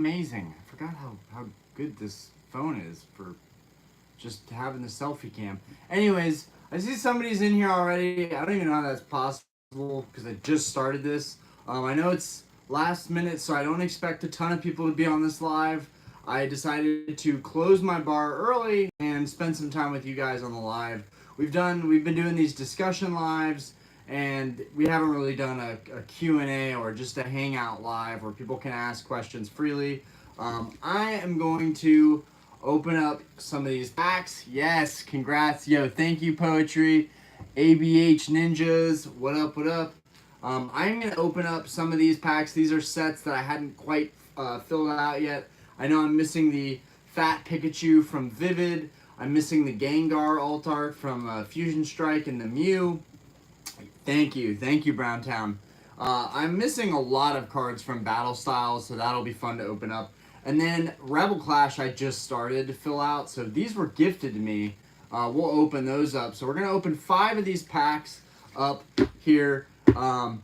amazing. I forgot how good this phone is for just having the selfie cam. Anyways, I see somebody's in here already. I don't even know how that's possible because I just started this. I know it's last minute, so I don't expect a ton of people to be on this live. I decided to close my bar early and spend some time with you guys on the live. We've been doing these discussion lives, and we haven't really done a Q&A or just a hangout live where people can ask questions freely. I am going to open up some of these packs. Yes, congrats. Yo, thank you, Poetry. ABH Ninjas, what up, what up? I'm going to open up some of these packs. These are sets that I hadn't quite filled out yet. I know I'm missing the Fat Pikachu from Vivid. I'm missing the Gengar alt art from Fusion Strike and the Mew. Thank you, Browntown. I'm missing a lot of cards from Battle Styles, so that'll be fun to open up. And then Rebel Clash I just started to fill out, so these were gifted to me. We'll open those up. So we're going to open 5 of these packs up here. And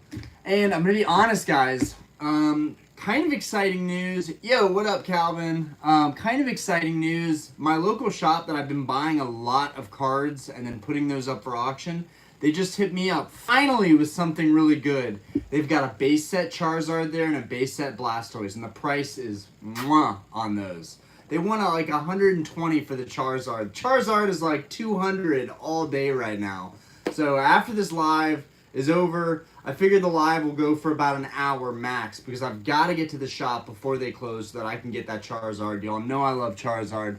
I'm going to be honest, guys. Kind of exciting news. Yo, what up, Calvin? Kind of exciting news. My local shop that I've been buying a lot of cards and then putting those up for auction, they just hit me up finally with something really good. They've got a base set Charizard there and a base set Blastoise, and the price is mwah on those. They want like 120 for the Charizard. Charizard is like 200 all day right now. So after this live is over, I figured the live will go for about an hour max because I've got to get to the shop before they close so that I can get that Charizard. Y'all know I love Charizard.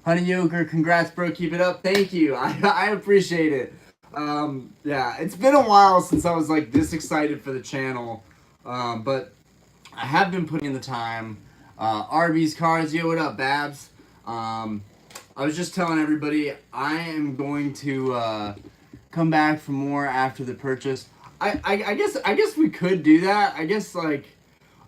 Honey Yoker, congrats, bro. Keep it up. Thank you. I appreciate it. Yeah, it's been a while since I was like this excited for the channel, but I have been putting in the time. Arby's cards, yo, what up, Babs? I was just telling everybody I am going to come back for more after the purchase. I guess we could do that. I guess like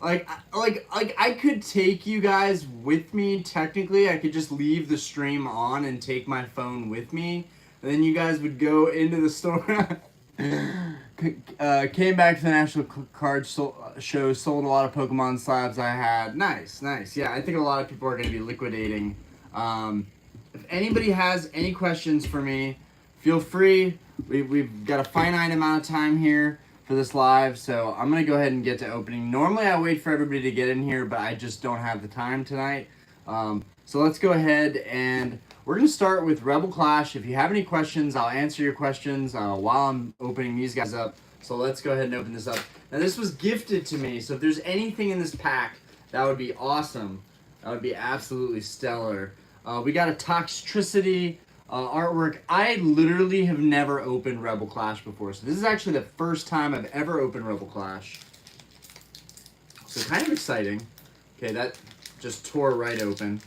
I could take you guys with me. Technically, I could just leave the stream on and take my phone with me. And then you guys would go into the store. Came back to the National Card Show, sold a lot of Pokemon slabs I had. Nice. Yeah, I think a lot of people are going to be liquidating. If anybody has any questions for me, feel free. We've got a finite amount of time here for this live, so I'm going to go ahead and get to opening. Normally I wait for everybody to get in here, but I just don't have the time tonight. So let's go ahead and we're going to start with Rebel Clash. If you have any questions, I'll answer your questions while I'm opening these guys up. So let's go ahead and open this up. Now this was gifted to me, so if there's anything in this pack, that would be awesome. That would be absolutely stellar. We got a Toxtricity artwork. I literally have never opened Rebel Clash before, so this is actually the first time I've ever opened Rebel Clash. So kind of exciting. Okay, that just tore right open.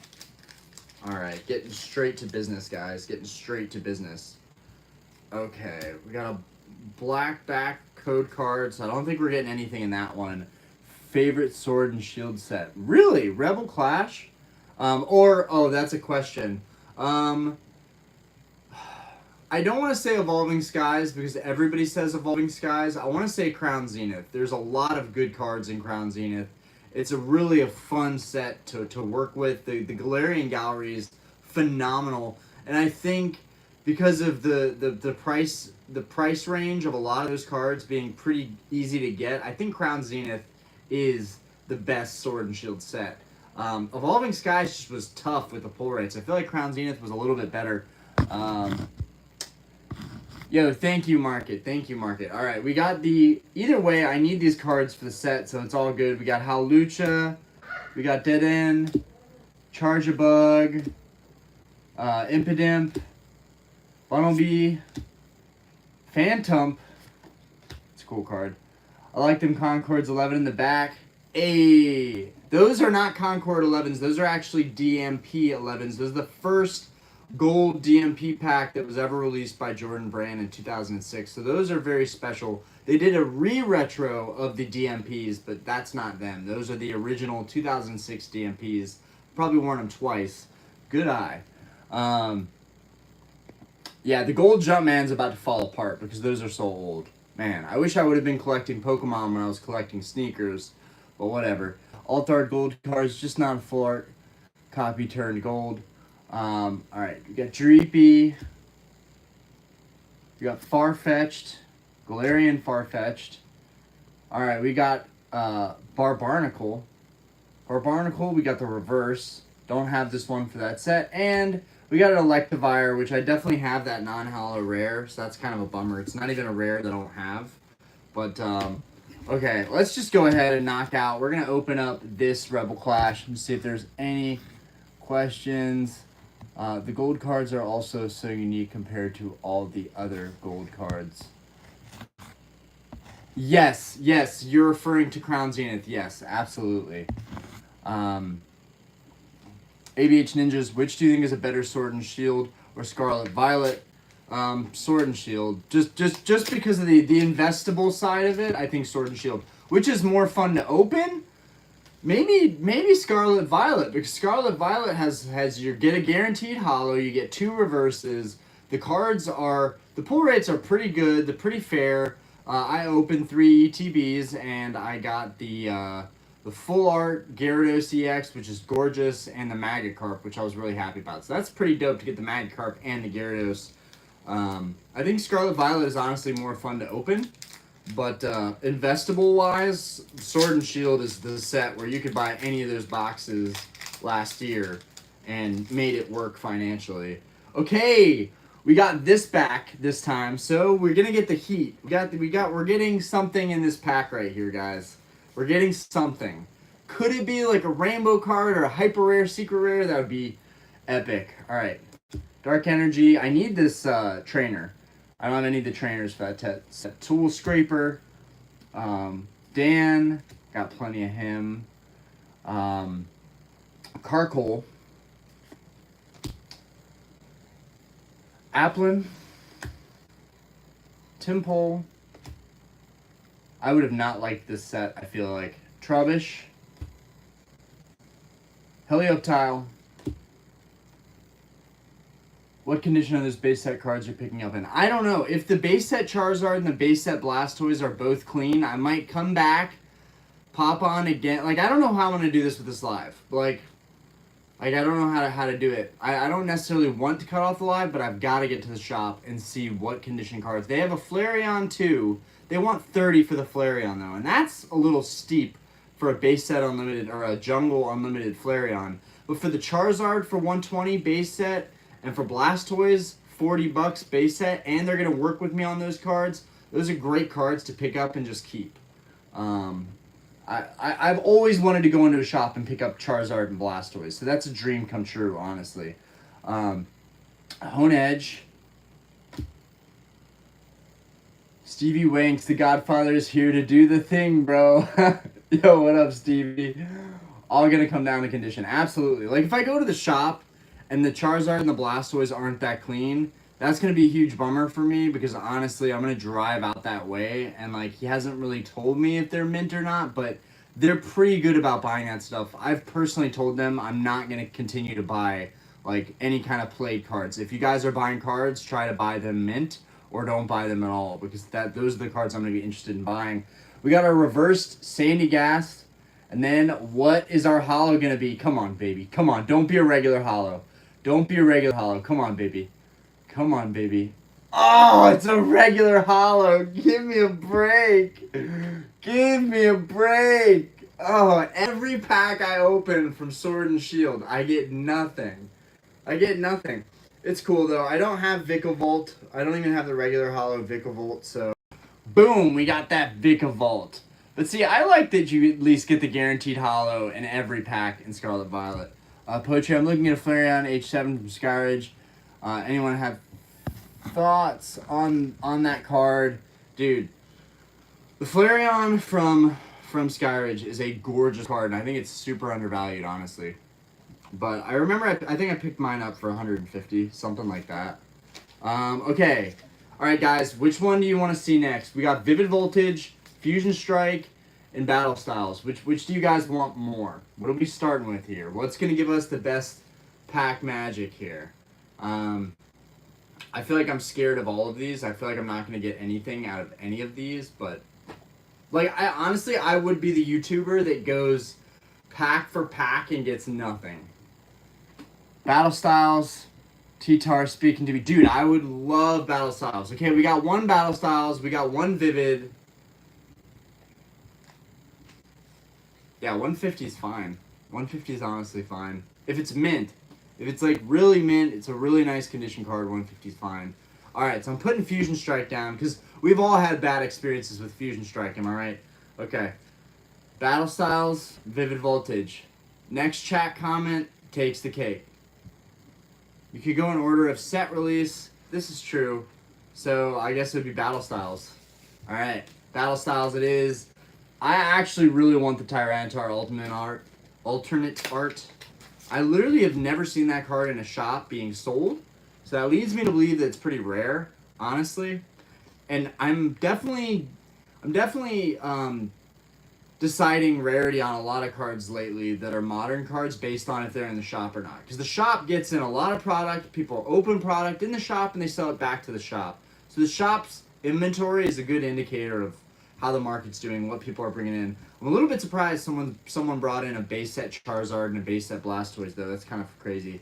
Alright, getting straight to business, guys. Getting straight to business. Okay, we got a black back code card, so I don't think we're getting anything in that one. Favorite Sword and Shield set. Really? Rebel Clash? Oh, that's a question. I don't want to say Evolving Skies because everybody says Evolving Skies. I want to say Crown Zenith. There's a lot of good cards in Crown Zenith. It's really a fun set to work with. The Galarian Gallery is phenomenal, and I think because of the price range of a lot of those cards being pretty easy to get, I think Crown Zenith is the best Sword and Shield set. Evolving Skies just was tough with the pull rates. I feel like Crown Zenith was a little bit better. Yo, thank you, Market. All right, we got either way, I need these cards for the set, so it's all good. We got Hawlucha, we got Dead End, Charjabug, Impidimp, Bunnelby, Phantom. It's a cool card. I like them Concords 11 in the back. Hey, those are not Concord 11s. Those are actually DMP 11s. Those are the first gold DMP pack that was ever released by Jordan Brand in 2006. So those are very special. They did a re-retro of the DMPs, but that's not them. Those are the original 2006 DMPs. Probably worn them twice. Good eye. Yeah, the gold Jumpman's about to fall apart because those are so old. Man, I wish I would have been collecting Pokemon when I was collecting sneakers, but whatever. Alt art gold cards, just not a full art copy turned gold. Alright, we got Dreepy. We got Farfetch'd. Galarian Farfetch'd. Alright, we got Barbarnacle. Barbarnacle, we got the reverse. Don't have this one for that set. And we got an Electivire, which I definitely have that non-holo rare, so that's kind of a bummer. It's not even a rare that I don't have. But, okay, let's just go ahead and knock out. We're going to open up this Rebel Clash and see if there's any questions. The gold cards are also so unique compared to all the other gold cards. Yes, you're referring to Crown Zenith. Yes, absolutely. ABH Ninjas, which do you think is a better Sword and Shield or Scarlet Violet? Sword and Shield. Just because of the investable side of it, I think Sword and Shield. Which is more fun to open? Maybe Scarlet Violet, because Scarlet Violet has you get a guaranteed holo, you get 2 reverses. The pull rates are pretty good, they're pretty fair. I opened 3 ETBs and I got the full art Gyarados EX, which is gorgeous, and the Magikarp, which I was really happy about. So that's pretty dope to get the Magikarp and the Gyarados. I think Scarlet Violet is honestly more fun to open. But investable wise, Sword and Shield is the set where you could buy any of those boxes last year and made it work financially. Okay, we got this back this time, so we're gonna get the heat. We're getting something in this pack right here, guys. We're getting something. Could it be like a rainbow card or a hyper rare, secret rare? That would be epic. All right, Dark Energy. I need this trainer. I don't have any of the trainers for that set. Tool Scraper. Dan. Got plenty of him. Carkol. Applin. Timpole. I would have not liked this set, I feel like. Trubbish. Helioptile. What condition are those base set cards you're picking up in? I don't know. If the base set Charizard and the base set Blastoise are both clean, I might come back, pop on again. Like, I don't know how I'm going to do this with this live. Like I don't know how to do it. I don't necessarily want to cut off the live, but I've got to get to the shop and see what condition cards. They have a Flareon too. They want 30 for the Flareon, though, and that's a little steep for a base set unlimited or a jungle unlimited Flareon. But for the Charizard for 120 base set, and for Blastoise, $40 base set, and they're going to work with me on those cards. Those are great cards to pick up and just keep. I've always wanted to go into a shop and pick up Charizard and Blastoise, so that's a dream come true, honestly. Honedge. Stevie Wanks, the Godfather, is here to do the thing, bro. Yo, what up, Stevie? All going to come down to condition. Absolutely. Like, if I go to the shop and the Charizard and the Blastoise aren't that clean, that's going to be a huge bummer for me because, honestly, I'm going to drive out that way. And, like, he hasn't really told me if they're mint or not, but they're pretty good about buying that stuff. I've personally told them I'm not going to continue to buy, like, any kind of played cards. If you guys are buying cards, try to buy them mint or don't buy them at all because those are the cards I'm going to be interested in buying. We got our reversed Sandygast. And then what is our holo going to be? Come on, baby. Come on. Don't be a regular holo. Don't be a regular holo. Come on, baby. Come on, baby. Oh, it's a regular holo. Give me a break. Give me a break. Oh, every pack I open from Sword and Shield, I get nothing. I get nothing. It's cool, though. I don't have Vikavolt. I don't even have the regular holo Vikavolt, so boom, we got that Vikavolt. But see, I like that you at least get the guaranteed holo in every pack in Scarlet Violet. Poetry, I'm looking at a Flareon H7 from Skyridge. Anyone have thoughts on that card? Dude, the Flareon from Skyridge is a gorgeous card, and I think it's super undervalued, honestly. But I remember, I think I picked mine up for 150, something like that. Okay. Alright, guys, which one do you want to see next? We got Vivid Voltage, Fusion Strike, and Battle Styles. Which do you guys want more? What are we starting with here? What's going to give us the best pack magic here? I feel like I'm scared of all of these. I feel like I'm not going to get anything out of any of these, but like, honestly, I would be the YouTuber that goes pack for pack and gets nothing. Battle Styles, T-Tar speaking to me. Dude, I would love Battle Styles. Okay, we got one Battle Styles. We got one Vivid. Yeah, 150 is fine. 150 is honestly fine. If it's mint. If it's like really mint, it's a really nice condition card, 150 is fine. Alright, so I'm putting Fusion Strike down because we've all had bad experiences with Fusion Strike, am I right? Okay. Battle Styles, Vivid Voltage. Next chat comment takes the cake. You could go in order of set release. This is true. So I guess it would be Battle Styles. Alright, Battle Styles it is. I actually really want the Tyranitar alternate art. I literally have never seen that card in a shop being sold. So that leads me to believe that it's pretty rare, honestly. And I'm definitely deciding rarity on a lot of cards lately that are modern cards based on if they're in the shop or not. Because the shop gets in a lot of product, people open product in the shop and they sell it back to the shop. So the shop's inventory is a good indicator of how the market's doing, what people are bringing in. I'm a little bit surprised someone brought in a base set Charizard and a base set Blastoise though. That's kind of crazy.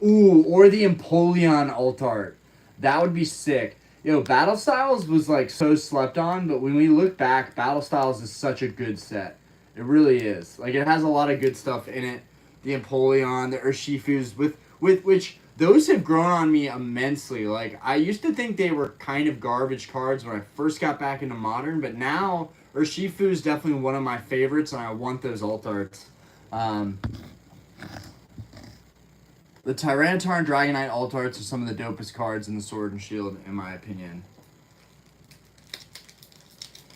Ooh, or the Empoleon alt art. That would be sick. Yo, Battle Styles was like so slept on, but when we look back, Battle Styles is such a good set. It really is. Like it has a lot of good stuff in it. The Empoleon, the Urshifus, with which those have grown on me immensely. Like I used to think they were kind of garbage cards when I first got back into Modern, but now Urshifu is definitely one of my favorites, and I want those alt arts. The Tyranitar and Dragonite alt arts are some of the dopest cards in the Sword and Shield, in my opinion.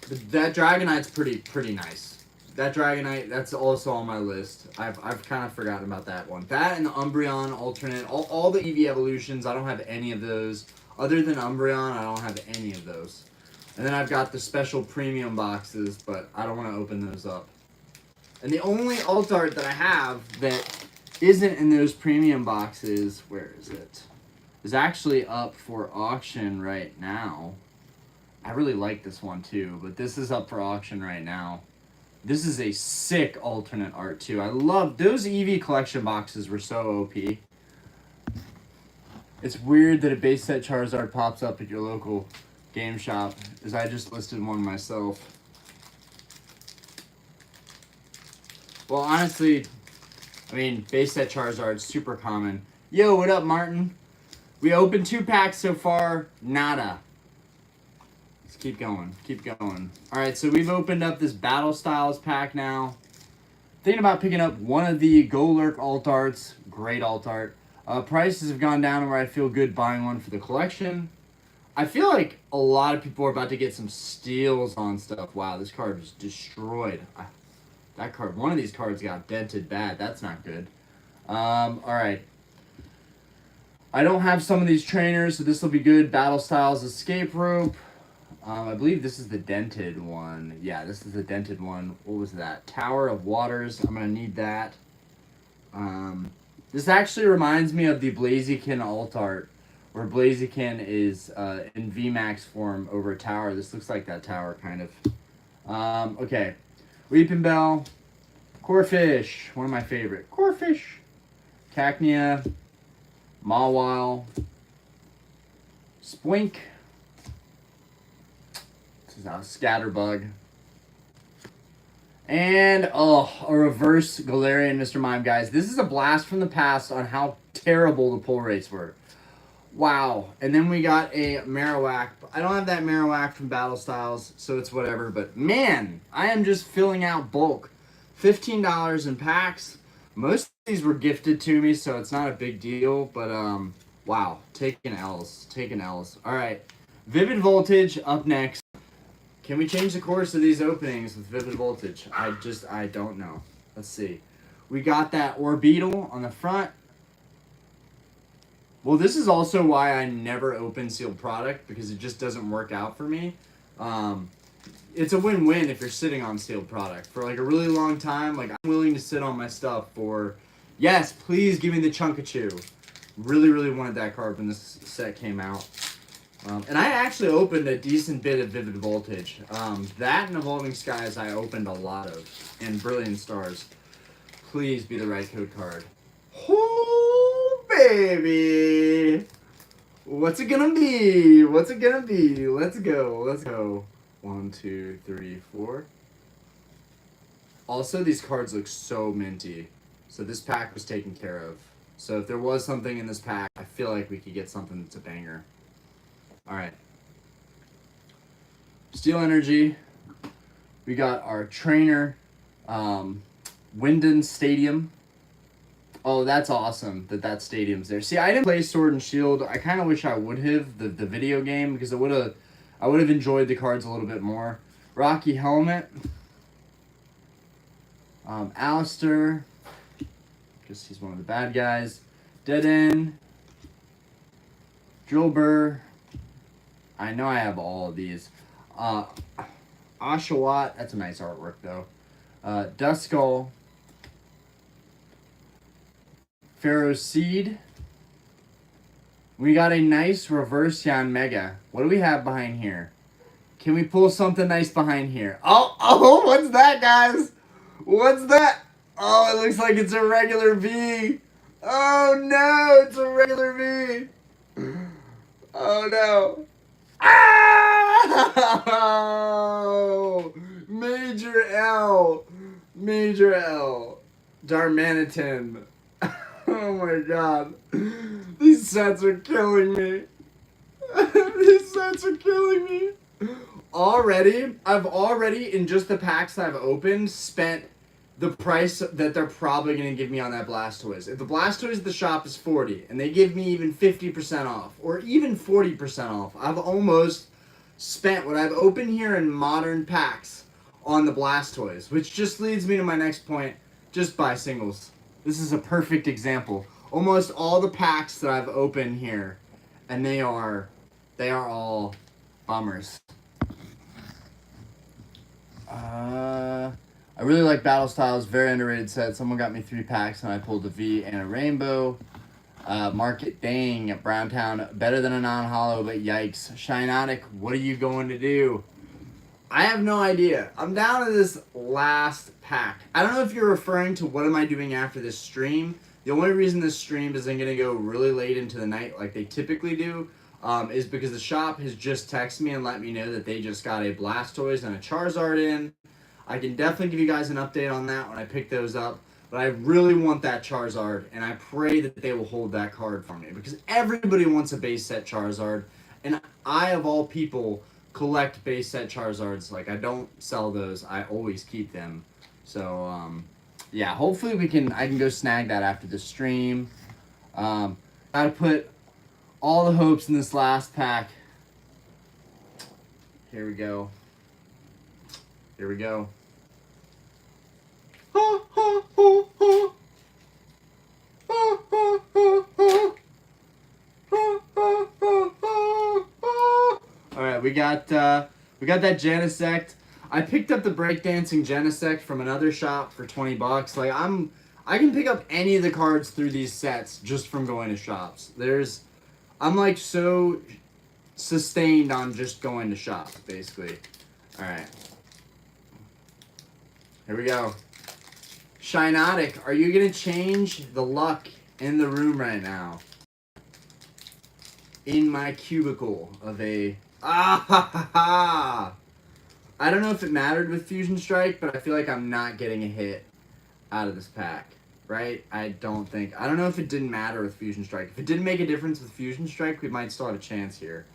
But that Dragonite's pretty nice. That Dragonite, that's also on my list. I've kind of forgotten about that one. That and the Umbreon alternate, all the EV evolutions, I don't have any of those. Other than Umbreon, I don't have any of those. And then I've got the special premium boxes, but I don't want to open those up. And the only alt art that I have that isn't in those premium boxes, where is it? Is actually up for auction right now. I really like this one too, but this is up for auction right now. This is a sick alternate art too. I love those EV collection boxes were so OP. It's weird that a base set Charizard pops up at your local game shop, as I just listed one myself. Well, honestly, I mean, base set Charizard's super common. Yo, what up, Martin? We opened 2 packs so far. Nada. Let's keep going. Keep going. Alright, so we've opened up this Battle Styles pack now. Thinking about picking up one of the Golurk alt arts. Great alt art. Prices have gone down where I feel good buying one for the collection. I feel like a lot of people are about to get some steals on stuff. Wow, this card was destroyed. That card, one of these cards got dented bad. That's not good. Alright. I don't have some of these trainers, so this will be good. Battle Styles Escape Rope. I believe this is the dented one. Yeah, this is the dented one. What was that? Tower of Waters. I'm going to need that. This actually reminds me of the Blaziken alt art, where Blaziken is in VMAX form over a tower. This looks like that tower, kind of. Okay. Weeping Bell, Corphish, one of my favorite. Corphish, Cacnea, Mawile, Spoink, this is a Scatterbug, and a reverse Galarian Mr. Mime, guys. This is a blast from the past on how terrible the pull rates were. Wow. And then we got a Marowak. I don't have that Marowak from Battle Styles, so it's whatever. But man, I am just filling out bulk. $15 in packs. Most of these were gifted to me, so it's not a big deal. But wow, taking L's. Taking L's. Alright. Vivid Voltage up next. Can we change the course of these openings with Vivid Voltage? I don't know. Let's see. We got that Orbeetle on the front. Well, this is also why I never open sealed product, because it just doesn't work out for me. It's a win-win if you're sitting on sealed product for like a really long time. Like, I'm willing to sit on my stuff for, yes, please give me the Chunkachu. Really, really wanted that card when this set came out. And I actually opened a decent bit of Vivid Voltage. That and Evolving Skies I opened a lot of, and Brilliant Stars. please be the right code card. Oh, baby. What's it gonna be? What's it gonna be? Let's go. Let's go. 1, 2, 3, 4. Also, these cards look so minty. So this pack was taken care of. So if there was something in this pack, I feel like we could get something that's a banger. Alright. Steel Energy. We got our trainer, Winden Stadium. Oh, that's awesome that stadium's there. See, I didn't play Sword and Shield. I kind of wish I would have, the video game, because I would have enjoyed the cards a little bit more. Rocky Helmet. Alistair. Because he's one of the bad guys. Dead End. Drillbur. I know I have all of these. Oshawott. That's a nice artwork, though. Duskull. Pharaoh's Seed. We got a nice reverse Yanmega. What do we have behind here? Can we pull something nice behind here? Oh, what's that, guys? What's that? Oh, it looks like it's a regular V. Oh, no, it's a regular V. Oh, no. Oh! Major L. Major L. Darmanitan. Oh my god. These sets are killing me. These sets are killing me. I've already, in just the packs that I've opened, spent the price that they're probably going to give me on that Blastoise. If the Blastoise at the shop is $40, and they give me even 50% off, or even 40% off, I've almost spent what I've opened here in modern packs on the Blastoise, which just leads me to my next point. Just buy singles. This is a perfect example. Almost all the packs that I've opened here, and they are all bummers. I really like Battle Styles, very underrated set. Someone got me 3 packs and I pulled a V and a rainbow. Market Dang at Browntown, better than a non-hollow, but yikes. Shiinotic, what are you going to do? I have no idea. I'm down to this last pack. I don't know if you're referring to what am I doing after this stream. The only reason this stream isn't going to go really late into the night like they typically do is because the shop has just texted me and let me know that they just got a Blastoise and a Charizard in. I can definitely give you guys an update on that when I pick those up. But I really want that Charizard, and I pray that they will hold that card for me. Because everybody wants a base set Charizard, and I, of all people, collect base set Charizards. Like, I don't sell those. I always keep them. So, yeah, hopefully I can go snag that after the stream. Gotta put all the hopes in this last pack. Here we go. Here we go. Alright, we got that Genesect. I picked up the breakdancing Genesect from another shop for $20. Like I can pick up any of the cards through these sets just from going to shops. I'm like so sustained on just going to shops, basically. Alright. Here we go. Shiinotic, are you going to change the luck in the room right now? In my cubicle of a... Ah ha ha ha! I don't know if it mattered with Fusion Strike, but I feel like I'm not getting a hit out of this pack. Right? I don't know if it didn't matter with Fusion Strike. If it didn't make a difference with Fusion Strike, we might still have a chance here.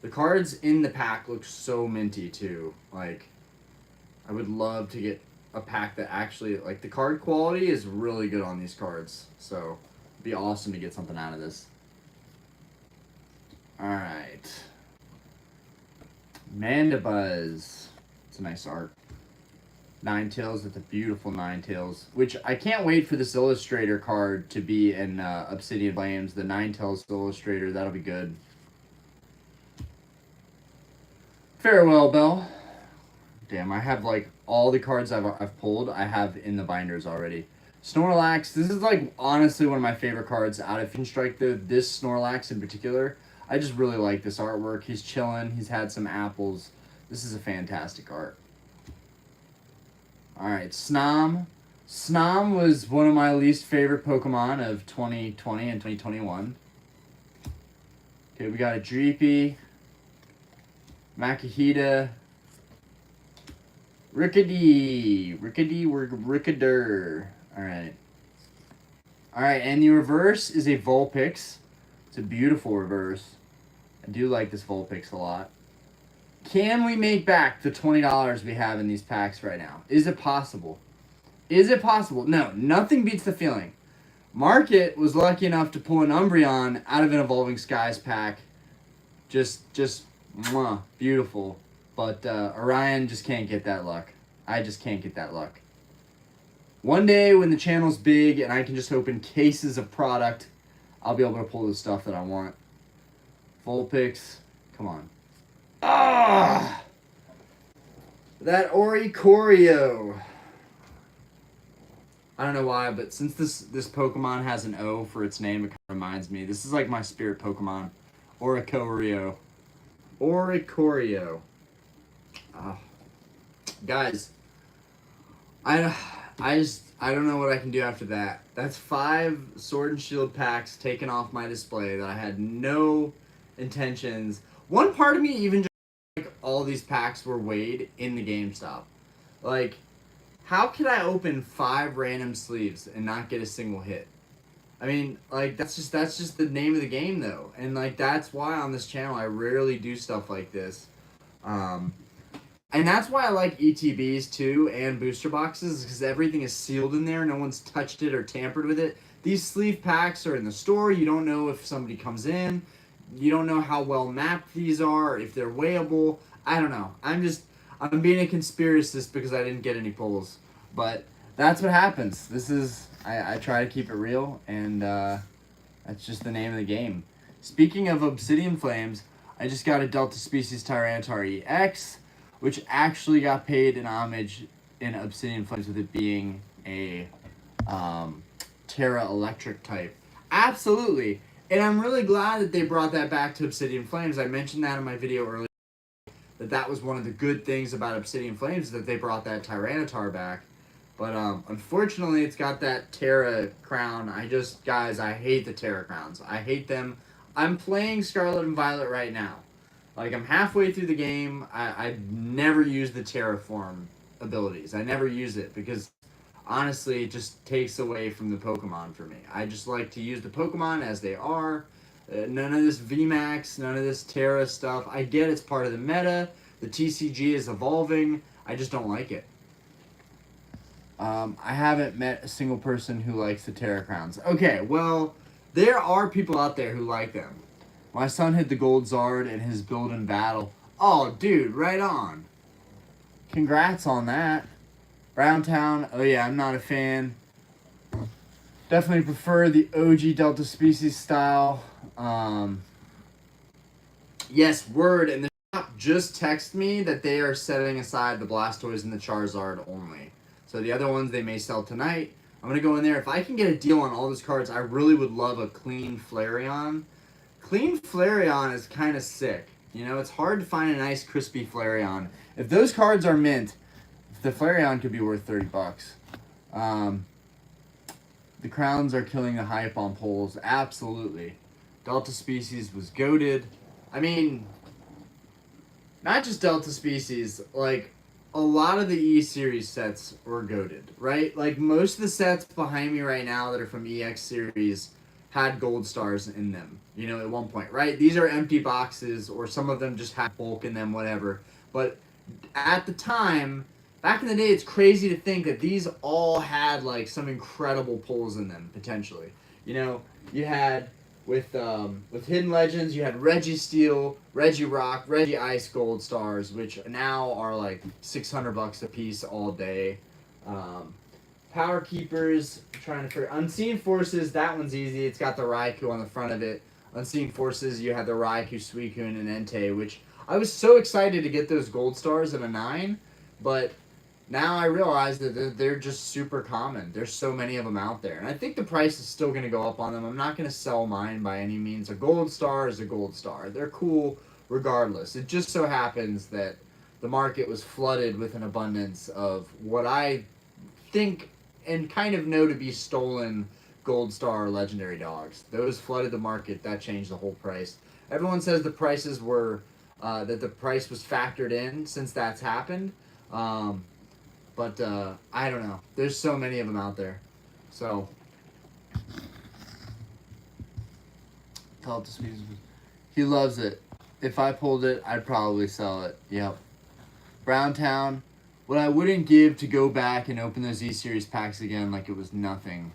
The cards in the pack look so minty, too. Like, I would love to get a pack that actually, like, the card quality is really good on these cards. So, it'd be awesome to get something out of this. Alright. Mandibuzz. It's a nice art. Ninetales, it's a beautiful Ninetales. Which, I can't wait for this Illustrator card to be in Obsidian Flames. The Ninetales Illustrator, that'll be good. Farewell Bell. Damn, I have, like, all the cards I've pulled, I have in the binders already. Snorlax, this is, like, honestly one of my favorite cards out of Fusion Strike, though. This Snorlax in particular, I just really like this artwork. He's chilling. He's had some apples. This is a fantastic art. Alright, Snom. Snom was one of my least favorite Pokemon of 2020 and 2021. Okay, we got a Dreepy, Makihita, Rickader. Alright. Alright, and the reverse is a Vulpix. It's a beautiful reverse. I do like this Vulpix a lot. Can we make back the $20 we have in these packs right now? Is it possible? Is it possible? No, nothing beats the feeling. Market was lucky enough to pull an Umbreon out of an Evolving Skies pack. Just mwah, beautiful. But Orion just can't get that luck. I just can't get that luck. One day when the channel's big and I can just open cases of product, I'll be able to pull the stuff that I want. Vulpix, come on. Ah! That Oricorio. I don't know why, but since this Pokemon has an O for its name, it kind of reminds me. This is like my spirit Pokemon. Oricorio. Oricorio. Oh. Guys, I don't know what I can do after that. That's 5 Sword and Shield packs taken off my display that I had no intentions. One part of me even just like all these packs were weighed in the GameStop. Like, how could I open 5 random sleeves and not get a single hit? I mean, like, that's just the name of the game, though. And, like, that's why on this channel I rarely do stuff like this. And that's why I like ETBs, too, and booster boxes, because everything is sealed in there. No one's touched it or tampered with it. These sleeve packs are in the store. You don't know if somebody comes in. You don't know how well mapped these are, if they're weighable. I don't know. I'm being a conspiracist because I didn't get any pulls. But that's what happens. I try to keep it real, and that's just the name of the game. Speaking of Obsidian Flames, I just got a Delta Species Tyranitar EX, which actually got paid in homage in Obsidian Flames with it being a Terra Electric type. Absolutely. And I'm really glad that they brought that back to Obsidian Flames. I mentioned that in my video earlier, that was one of the good things about Obsidian Flames, that they brought that Tyranitar back. But unfortunately, it's got that Terra crown. Guys, I hate the Terra crowns. I hate them. I'm playing Scarlet and Violet right now. Like, I'm halfway through the game. I never use the Terraform abilities. I never use it because, honestly, it just takes away from the Pokemon for me. I just like to use the Pokemon as they are. None of this VMAX, none of this Terra stuff. I get it's part of the meta. The TCG is evolving. I just don't like it. I haven't met a single person who likes the Terra Crowns. Okay, well, there are people out there who like them. My son hit the Gold Zard in his build in battle. Oh, dude, right on. Congrats on that. Browntown, oh yeah, I'm not a fan. Definitely prefer the OG Delta Species style. Yes, word, and the shop just texted me that they are setting aside the Blastoise and the Charizard only. So the other ones they may sell tonight. I'm going to go in there. If I can get a deal on all those cards, I really would love a clean Flareon. Clean Flareon is kind of sick. You know, it's hard to find a nice crispy Flareon. If those cards are mint, the Flareon could be worth $30. The crowns are killing the hype on polls. Absolutely. Delta Species was goated. I mean, not just Delta Species, like, a lot of the E-Series sets were goated, right? Like, most of the sets behind me right now that are from EX Series had gold stars in them, you know, at one point, right? These are empty boxes, or some of them just have bulk in them, whatever. But at the time, back in the day, it's crazy to think that these all had, like, some incredible pulls in them, potentially. You know, you had... With Hidden Legends, you had Registeel, Regirock, Regice Gold Stars, which now are like $600 a piece all day. Power Keepers, trying to figure... Unseen Forces, that one's easy. It's got the Raikou on the front of it. Unseen Forces, you had the Raikou, Suicune, and Entei, which I was so excited to get those Gold Stars at a 9, but now I realize that they're just super common. There's so many of them out there. And I think the price is still going to go up on them. I'm not going to sell mine by any means. A gold star is a gold star. They're cool regardless. It just so happens that the market was flooded with an abundance of what I think and kind of know to be stolen Gold Star or Legendary dogs. Those flooded the market. That changed the whole price. Everyone says the prices were that the price was factored in since that's happened. But I don't know. There's so many of them out there. So tell it to speak. He loves it. If I pulled it, I'd probably sell it. Yep. Browntown. What I wouldn't give to go back and open those E-Series packs again like it was nothing.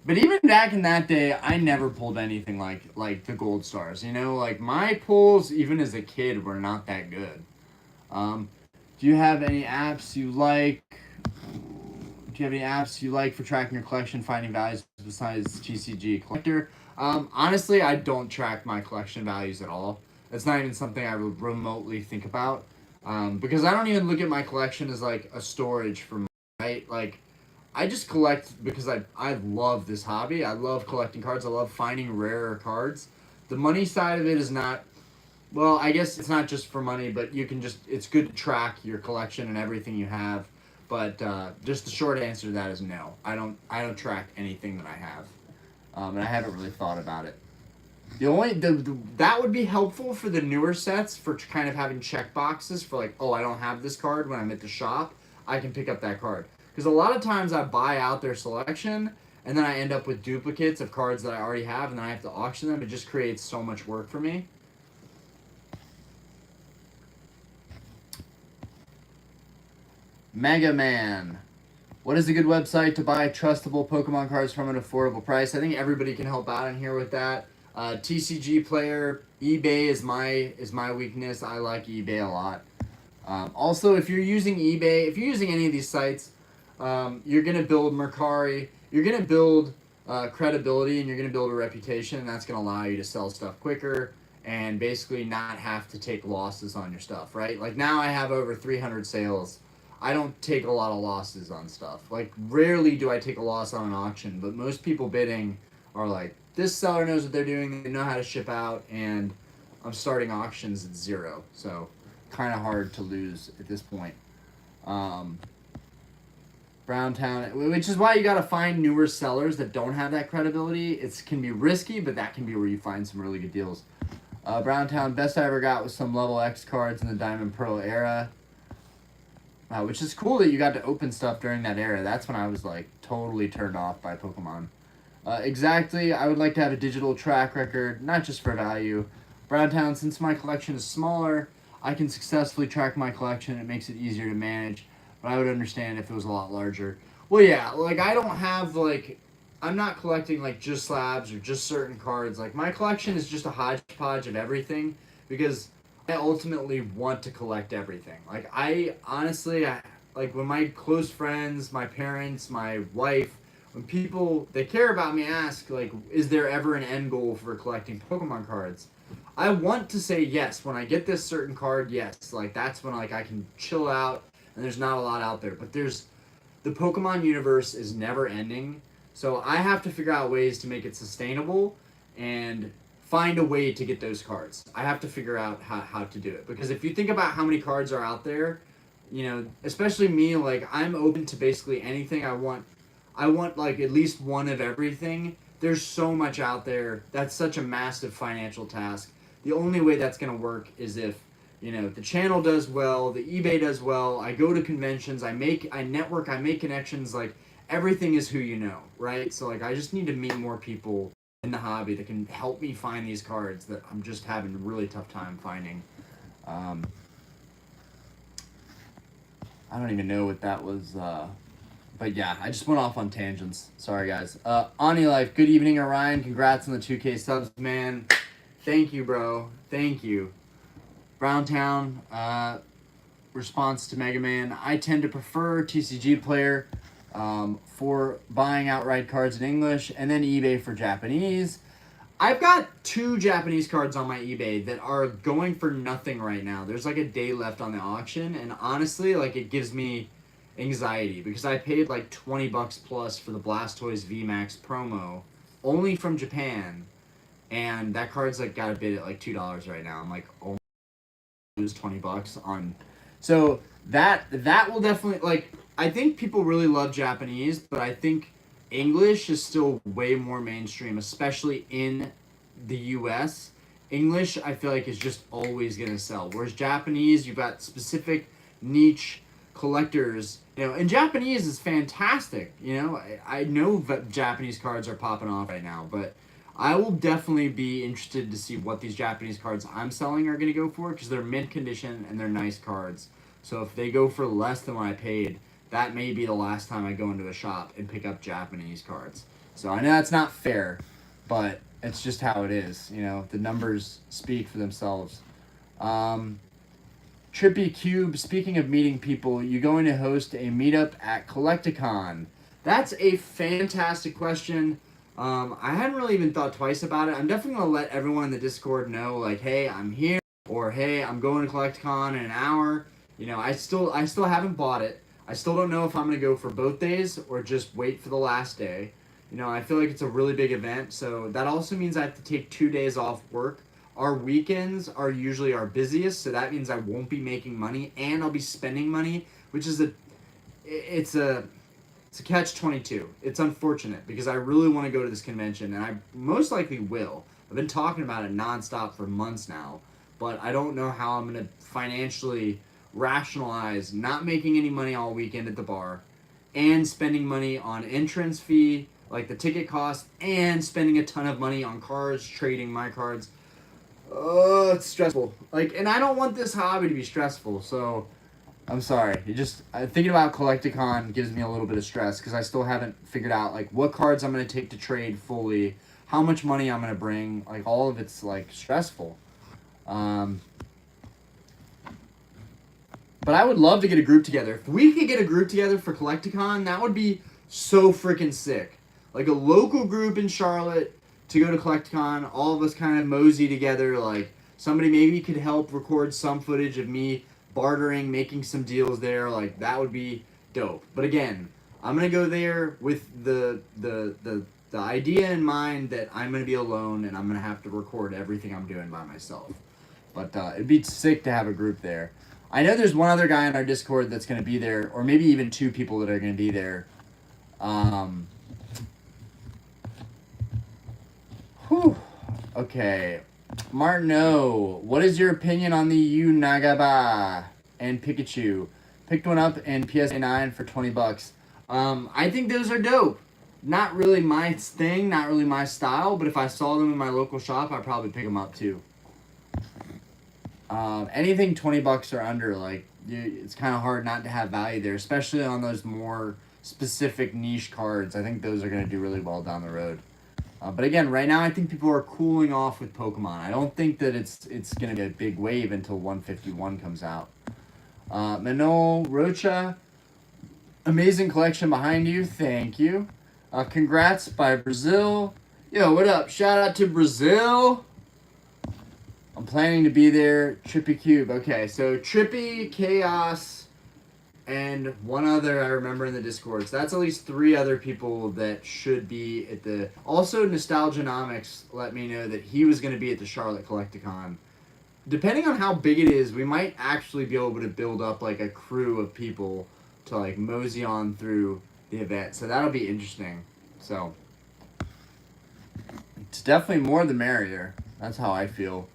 But even back in that day, I never pulled anything like the Gold Stars. You know, like my pulls, even as a kid, were not that good. Do you have any apps you like? Do you have any apps you like for tracking your collection, finding values besides TCG Collector? Honestly, I don't track my collection values at all. It's not even something I would remotely think about. Because I don't even look at my collection as like a storage for my, right? Like, I just collect because I love this hobby. I love collecting cards. I love finding rarer cards. The money side of it is not, well, I guess it's not just for money, but you can just, it's good to track your collection and everything you have. But just the short answer to that is no. I don't track anything that I have. And I haven't really thought about it. That would be helpful for the newer sets for kind of having check boxes for like, oh, I don't have this card when I'm at the shop. I can pick up that card. Because a lot of times I buy out their selection and then I end up with duplicates of cards that I already have and then I have to auction them. It just creates so much work for me. Mega Man. What is a good website to buy trustable Pokemon cards from at an affordable price? I think everybody can help out in here with that. TCG Player, eBay is my weakness. I like eBay a lot. Also, if you're using eBay, if you're using any of these sites, you're going to build Mercari, you're going to build credibility, and you're going to build a reputation, and that's going to allow you to sell stuff quicker and basically not have to take losses on your stuff, right? Like now I have over 300 sales. I don't take a lot of losses on stuff. Like rarely do I take a loss on an auction, but most people bidding are like, this seller knows what they're doing, they know how to ship out, and I'm starting auctions at zero. So kind of hard to lose at this point. Browntown, which is why you got to find newer sellers that don't have that credibility. It can be risky, but that can be where you find some really good deals. Browntown, best I ever got was some level X cards in the Diamond Pearl era. Which is cool that you got to open stuff during that era. That's when I was like totally turned off by Pokemon. Exactly, I would like to have a digital track record, not just for value. Browntown, since my collection is smaller, I can successfully track my collection. It makes it easier to manage, but I would understand if it was a lot larger. Well, yeah, like I don't have like, I'm not collecting like just slabs or just certain cards. Like my collection is just a hodgepodge of everything because I ultimately want to collect everything. Like I honestly, like when my close friends, my parents, my wife, when people, they care about me, ask like, is there ever an end goal for collecting Pokemon cards? I want to say yes. When I get this certain card, yes. Like that's when like I can chill out and there's not a lot out there. But the Pokemon universe is never ending. So I have to figure out ways to make it sustainable and find a way to get those cards. I have to figure out how to do it. Because if you think about how many cards are out there, you know, especially me, like I'm open to basically anything I want. I want like at least one of everything. There's so much out there. That's such a massive financial task. The only way that's going to work is if, you know, the channel does well, the eBay does well, I go to conventions, I network, I make connections, like everything is who you know, right? So like I just need to meet more people in the hobby that can help me find these cards that I'm just having a really tough time finding. I don't even know what that was, but yeah, I just went off on tangents. Sorry, guys. Ani Life, good evening, Orion. Congrats on the 2K subs, man. Thank you, bro. Thank you. Browntown, response to Mega Man. I tend to prefer TCG Player for buying outright cards in English, and then eBay for Japanese. I've got 2 Japanese cards on my eBay that are going for nothing right now. There's like a day left on the auction, and honestly, like it gives me anxiety because I paid like $20 plus for the Blastoise VMAX promo only from Japan, and that card's like got a bid at like $2 right now. I'm like, oh, lose $20 on. So that will definitely, like, I think people really love Japanese, but I think English is still way more mainstream, especially in the US. English, I feel like, is just always going to sell. Whereas Japanese, you've got specific niche collectors, and Japanese is fantastic. I know that Japanese cards are popping off right now, but I will definitely be interested to see what these Japanese cards I'm selling are going to go for because they're mint condition and they're nice cards. So if they go for less than what I paid, that may be the last time I go into a shop and pick up Japanese cards. So I know that's not fair, but it's just how it is. The numbers speak for themselves. Trippy Cube, speaking of meeting people, you going to host a meetup at Collecticon? That's a fantastic question. I hadn't really even thought twice about it. I'm definitely going to let everyone in the Discord know, like, hey, I'm here, or hey, I'm going to Collecticon in an hour. I still haven't bought it. I still don't know if I'm going to go for both days or just wait for the last day. I feel like it's a really big event, so that also means I have to take 2 days off work. Our weekends are usually our busiest, so that means I won't be making money and I'll be spending money, which is it's a catch-22. It's unfortunate because I really want to go to this convention and I most likely will. I've been talking about it nonstop for months now, but I don't know how I'm going to financially rationalize not making any money all weekend at the bar and spending money on entrance fee, like the ticket cost, and spending a ton of money on cards, trading my cards. Oh, it's stressful. And I don't want this hobby to be stressful, so I'm sorry. Thinking about Collecticon gives me a little bit of stress because I still haven't figured out, what cards I'm going to take to trade fully, how much money I'm going to bring. All of it's, stressful. But I would love to get a group together. If we could get a group together for Collecticon, that would be so freaking sick. A local group in Charlotte to go to Collecticon, all of us kind of mosey together, somebody maybe could help record some footage of me bartering, making some deals there, that would be dope. But again, I'm going to go there with the idea in mind that I'm going to be alone and I'm going to have to record everything I'm doing by myself. But it'd be sick to have a group there. I know there's one other guy in our Discord that's going to be there, or maybe even 2 people that are going to be there. Okay. Martino, what is your opinion on the Unagaba and Pikachu? Picked one up in PSA 9 for $20. I think those are dope. Not really my thing, not really my style, but if I saw them in my local shop, I'd probably pick them up too. Anything $20 or under, it's kind of hard not to have value there, especially on those more specific niche cards. I think those are going to do really well down the road. But again, right now I think people are cooling off with Pokemon. I don't think that it's going to be a big wave until 151 comes out. Manol Rocha, amazing collection behind you. Thank you. Congrats by Brazil. Yo, what up? Shout out to Brazil. I'm planning to be there. Trippy Cube. Okay, so Trippy, Chaos, and one other I remember in the Discord. So that's at least 3 other people that should be at the... Also, Nostalgianomics let me know that he was going to be at the Charlotte Collecticon. Depending on how big it is, we might actually be able to build up, a crew of people to, mosey on through the event. So that'll be interesting. So, it's definitely more the merrier. That's how I feel.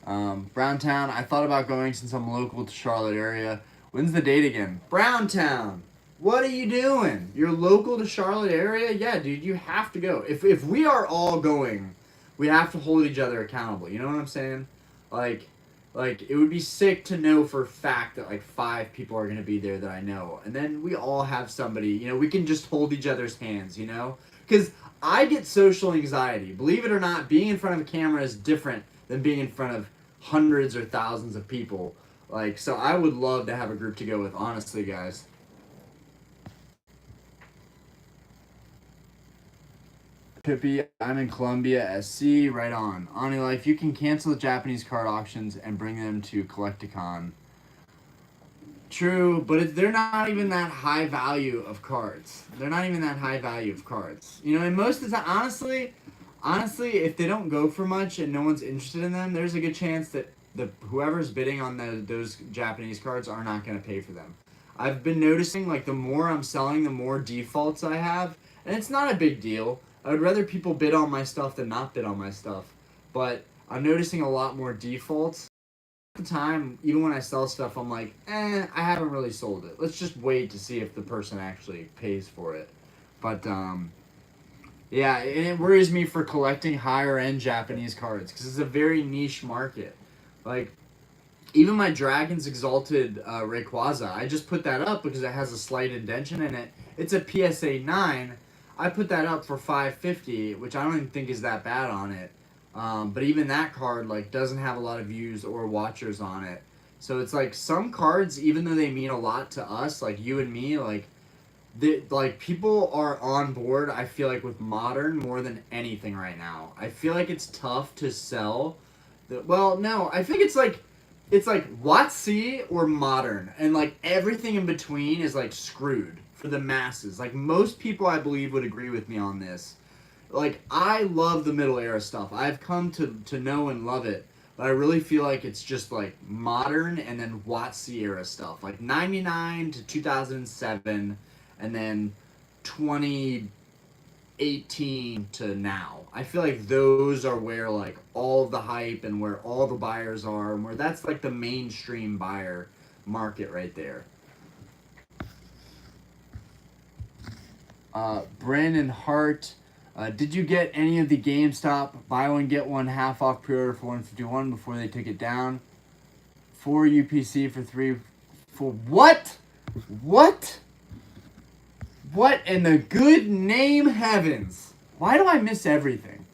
Browntown, I thought about going since I'm local to Charlotte area. When's the date again? Browntown, what are you doing? You're local to Charlotte area? Yeah, dude, you have to go. If we are all going, we have to hold each other accountable. You know what I'm saying? It would be sick to know for a fact that 5 people are going to be there that I know. And then we all have somebody, we can just hold each other's hands, Because I get social anxiety. Believe it or not, being in front of a camera is different than being in front of hundreds or thousands of people. So I would love to have a group to go with, honestly, guys. Trippy, I'm in Columbia, SC, right on. Life, you can cancel the Japanese card auctions and bring them to Collecticon. True, but they're not even that high value of cards. And most of the time, honestly, if they don't go for much and no one's interested in them, there's a good chance that whoever's bidding on those Japanese cards are not going to pay for them. I've been noticing like the more I'm selling, the more defaults I have, and it's not a big deal. I would rather people bid on my stuff than not bid on my stuff, but I'm noticing a lot more defaults. At the time, even when I sell stuff, I'm like, I haven't really sold it. Let's just wait to see if the person actually pays for it. But yeah, and it worries me for collecting higher end Japanese cards because it's a very niche market. Like even my Dragon's Exalted Rayquaza, I just put that up because it has a slight indentation in it. It's a PSA 9. I put that up for 550, which I don't even think is that bad on it. But even that card like doesn't have a lot of views or watchers on it. So it's like some cards, even though they mean a lot to us, like you and me, like people are on board. I feel like with modern more than anything right now. I feel like it's tough to sell. Well, no, I think it's like WotC or modern, and like everything in between is like screwed for the masses. Like most people, I believe, would agree with me on this. Like I love the middle era stuff. I've come to know and love it, but I really feel like it's just like modern and then WotC era stuff, like '99 to 2007, and then 2018 to now. I feel like those are where like all the hype and where all the buyers are, and where that's like the mainstream buyer market right there. Brandon Hart, did you get any of the GameStop buy one get one half off pre-order for 151 before they took it down? 4 UPC for 3 for what? What? What in the good name heavens? Why do I miss everything?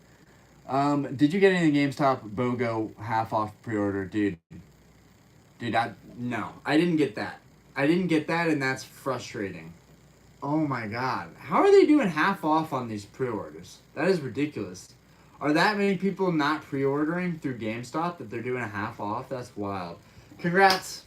Did you get any of the GameStop BOGO half off pre-order, dude? Dude, no, I didn't get that. I didn't get that, and that's frustrating. Oh my god. How are they doing half off on these pre-orders? That is ridiculous. Are that many people not pre-ordering through GameStop that they're doing a half off? That's wild. Congrats.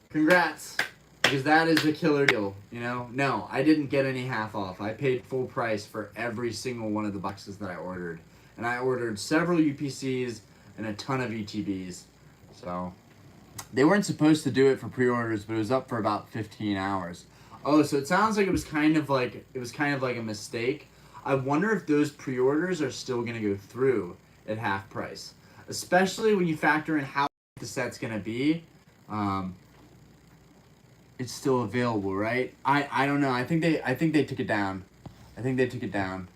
Congrats. Because that is a killer deal, you know? No, I didn't get any half off. I paid full price for every single one of the boxes that I ordered. And I ordered several UPCs and a ton of ETBs. So, they weren't supposed to do it for pre-orders, but it was up for about 15 hours. Oh, so it sounds like it was kind of like a mistake. I wonder if those pre-orders are still going to go through at half price, especially when you factor in how the set's going to be. It's still available, right? I don't know. I think they took it down. I think they took it down.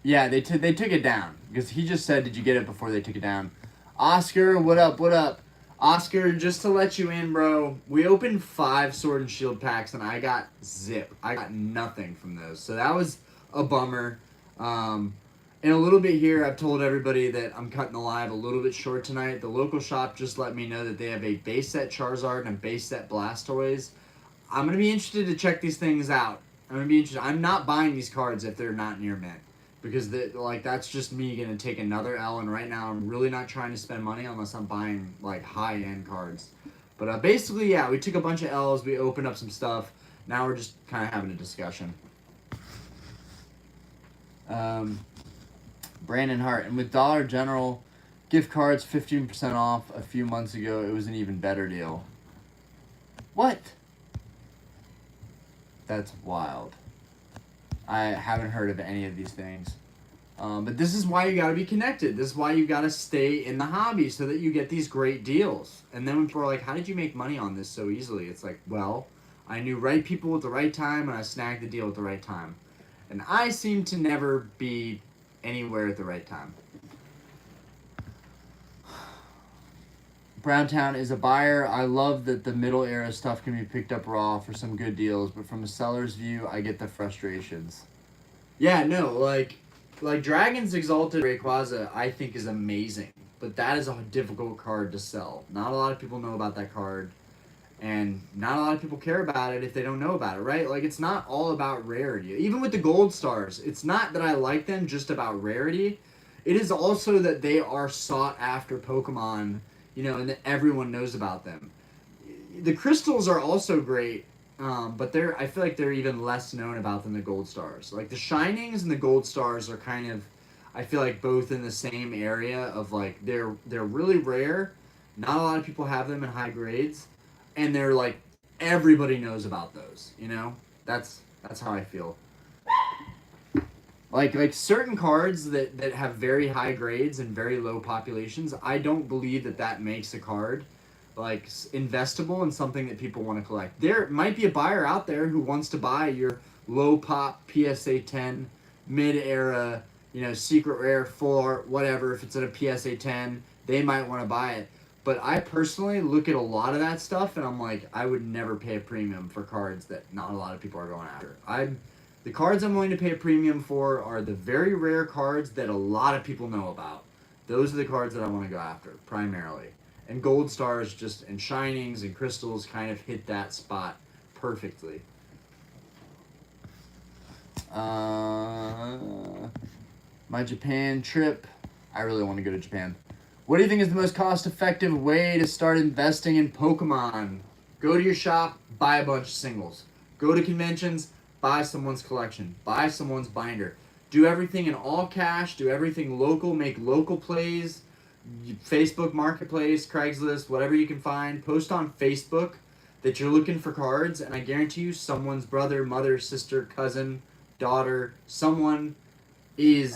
Yeah, they took it down because he just said, "Did you get it before they took it down?" Oscar, what up? What up? Oscar, just to let you in, bro, we opened 5 Sword and Shield packs, and I got zip. I got nothing from those. So that was a bummer. In a little bit here, I've told everybody that I'm cutting the live a little bit short tonight. The local shop just let me know that they have a base set Charizard and a base set Blastoise. I'm going to be interested to check these things out. I'm going to be interested. I'm not buying these cards if they're not near mint. Because that's just me gonna take another L, and right now I'm really not trying to spend money unless I'm buying like high end cards. But basically, yeah, we took a bunch of L's, we opened up some stuff. Now we're just kind of having a discussion. Brandon Hart, and with Dollar General gift cards 15% off a few months ago, it was an even better deal. What? That's wild. I haven't heard of any of these things. But this is why you got to be connected. This is why you got to stay in the hobby so that you get these great deals. And then when people are like, how did you make money on this so easily? It's like, well, I knew right people at the right time and I snagged the deal at the right time. And I seem to never be anywhere at the right time. Browntown is a buyer. I love that the middle era stuff can be picked up raw for some good deals, but from a seller's view, I get the frustrations. Yeah, no, like Dragon's Exalted Rayquaza, I think is amazing, but that is a difficult card to sell. Not a lot of people know about that card, and not a lot of people care about it if they don't know about it, right? Like, it's not all about rarity. Even with the Gold Stars, it's not that I like them just about rarity. It is also that they are sought after Pokemon, you know, and that everyone knows about them. The crystals are also great, but I feel like they're even less known about than the Gold Stars. Like the Shinings and the Gold Stars are kind of, I feel like both in the same area of like they're really rare, Not a lot of people have them in high grades, and they're like everybody knows about those. You know, that's how I feel. Like certain cards that have very high grades and very low populations, I don't believe that makes a card like investable and something that people want to collect. There might be a buyer out there who wants to buy your low pop PSA 10 mid era, secret rare full whatever. If it's at a PSA 10, they might want to buy it. But I personally look at a lot of that stuff and I'm like, I would never pay a premium for cards that not a lot of people are going after. The cards I'm willing to pay a premium for are the very rare cards that a lot of people know about. Those are the cards that I want to go after primarily. And gold stars just and shinings and crystals kind of hit that spot perfectly. My Japan trip. I really want to go to Japan. What do you think is the most cost-effective way to start investing in Pokemon? Go to your shop, buy a bunch of singles. Go to conventions, buy someone's collection. Buy someone's binder. Do everything in all cash. Do everything local. Make local plays. Facebook Marketplace, Craigslist, whatever you can find. Post on Facebook that you're looking for cards, and I guarantee you someone's brother, mother, sister, cousin, daughter, someone is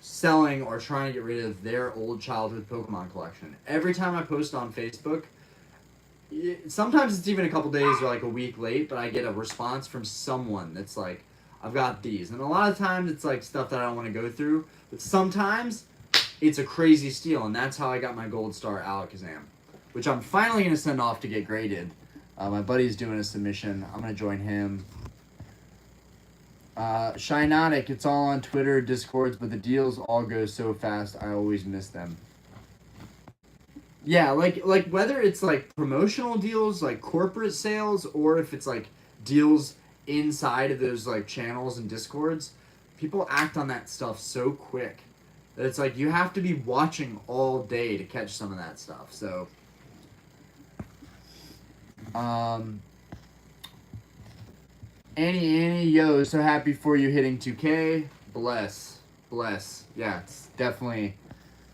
selling or trying to get rid of their old childhood Pokemon collection. Every time I post on Facebook, sometimes it's even a couple days or like a week late, but I get a response from someone that's like, I've got these. And a lot of times it's like stuff that I don't want to go through, but sometimes it's a crazy steal, and that's how I got my Gold Star Alakazam, which I'm finally going to send off to get graded. My buddy's doing a submission. I'm going to join him. Shinotic, it's all on Twitter, Discords, but the deals all go so fast, I always miss them. Yeah, like whether it's like promotional deals, like corporate sales, or if it's like deals inside of those like channels and Discords, people act on that stuff so quick that it's like you have to be watching all day to catch some of that stuff. So, Annie, yo, so happy for you hitting 2K. Bless. Yeah, it's definitely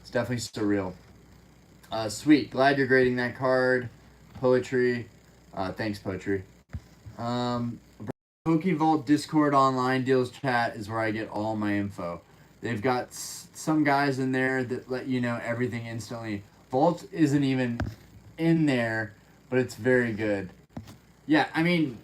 surreal. Sweet. Glad you're grading that card. Poetry. Thanks, Poetry. PokeVault Discord online deals chat is where I get all my info. They've got some guys in there that let you know everything instantly. Vault isn't even in there, but it's very good. Yeah, I mean,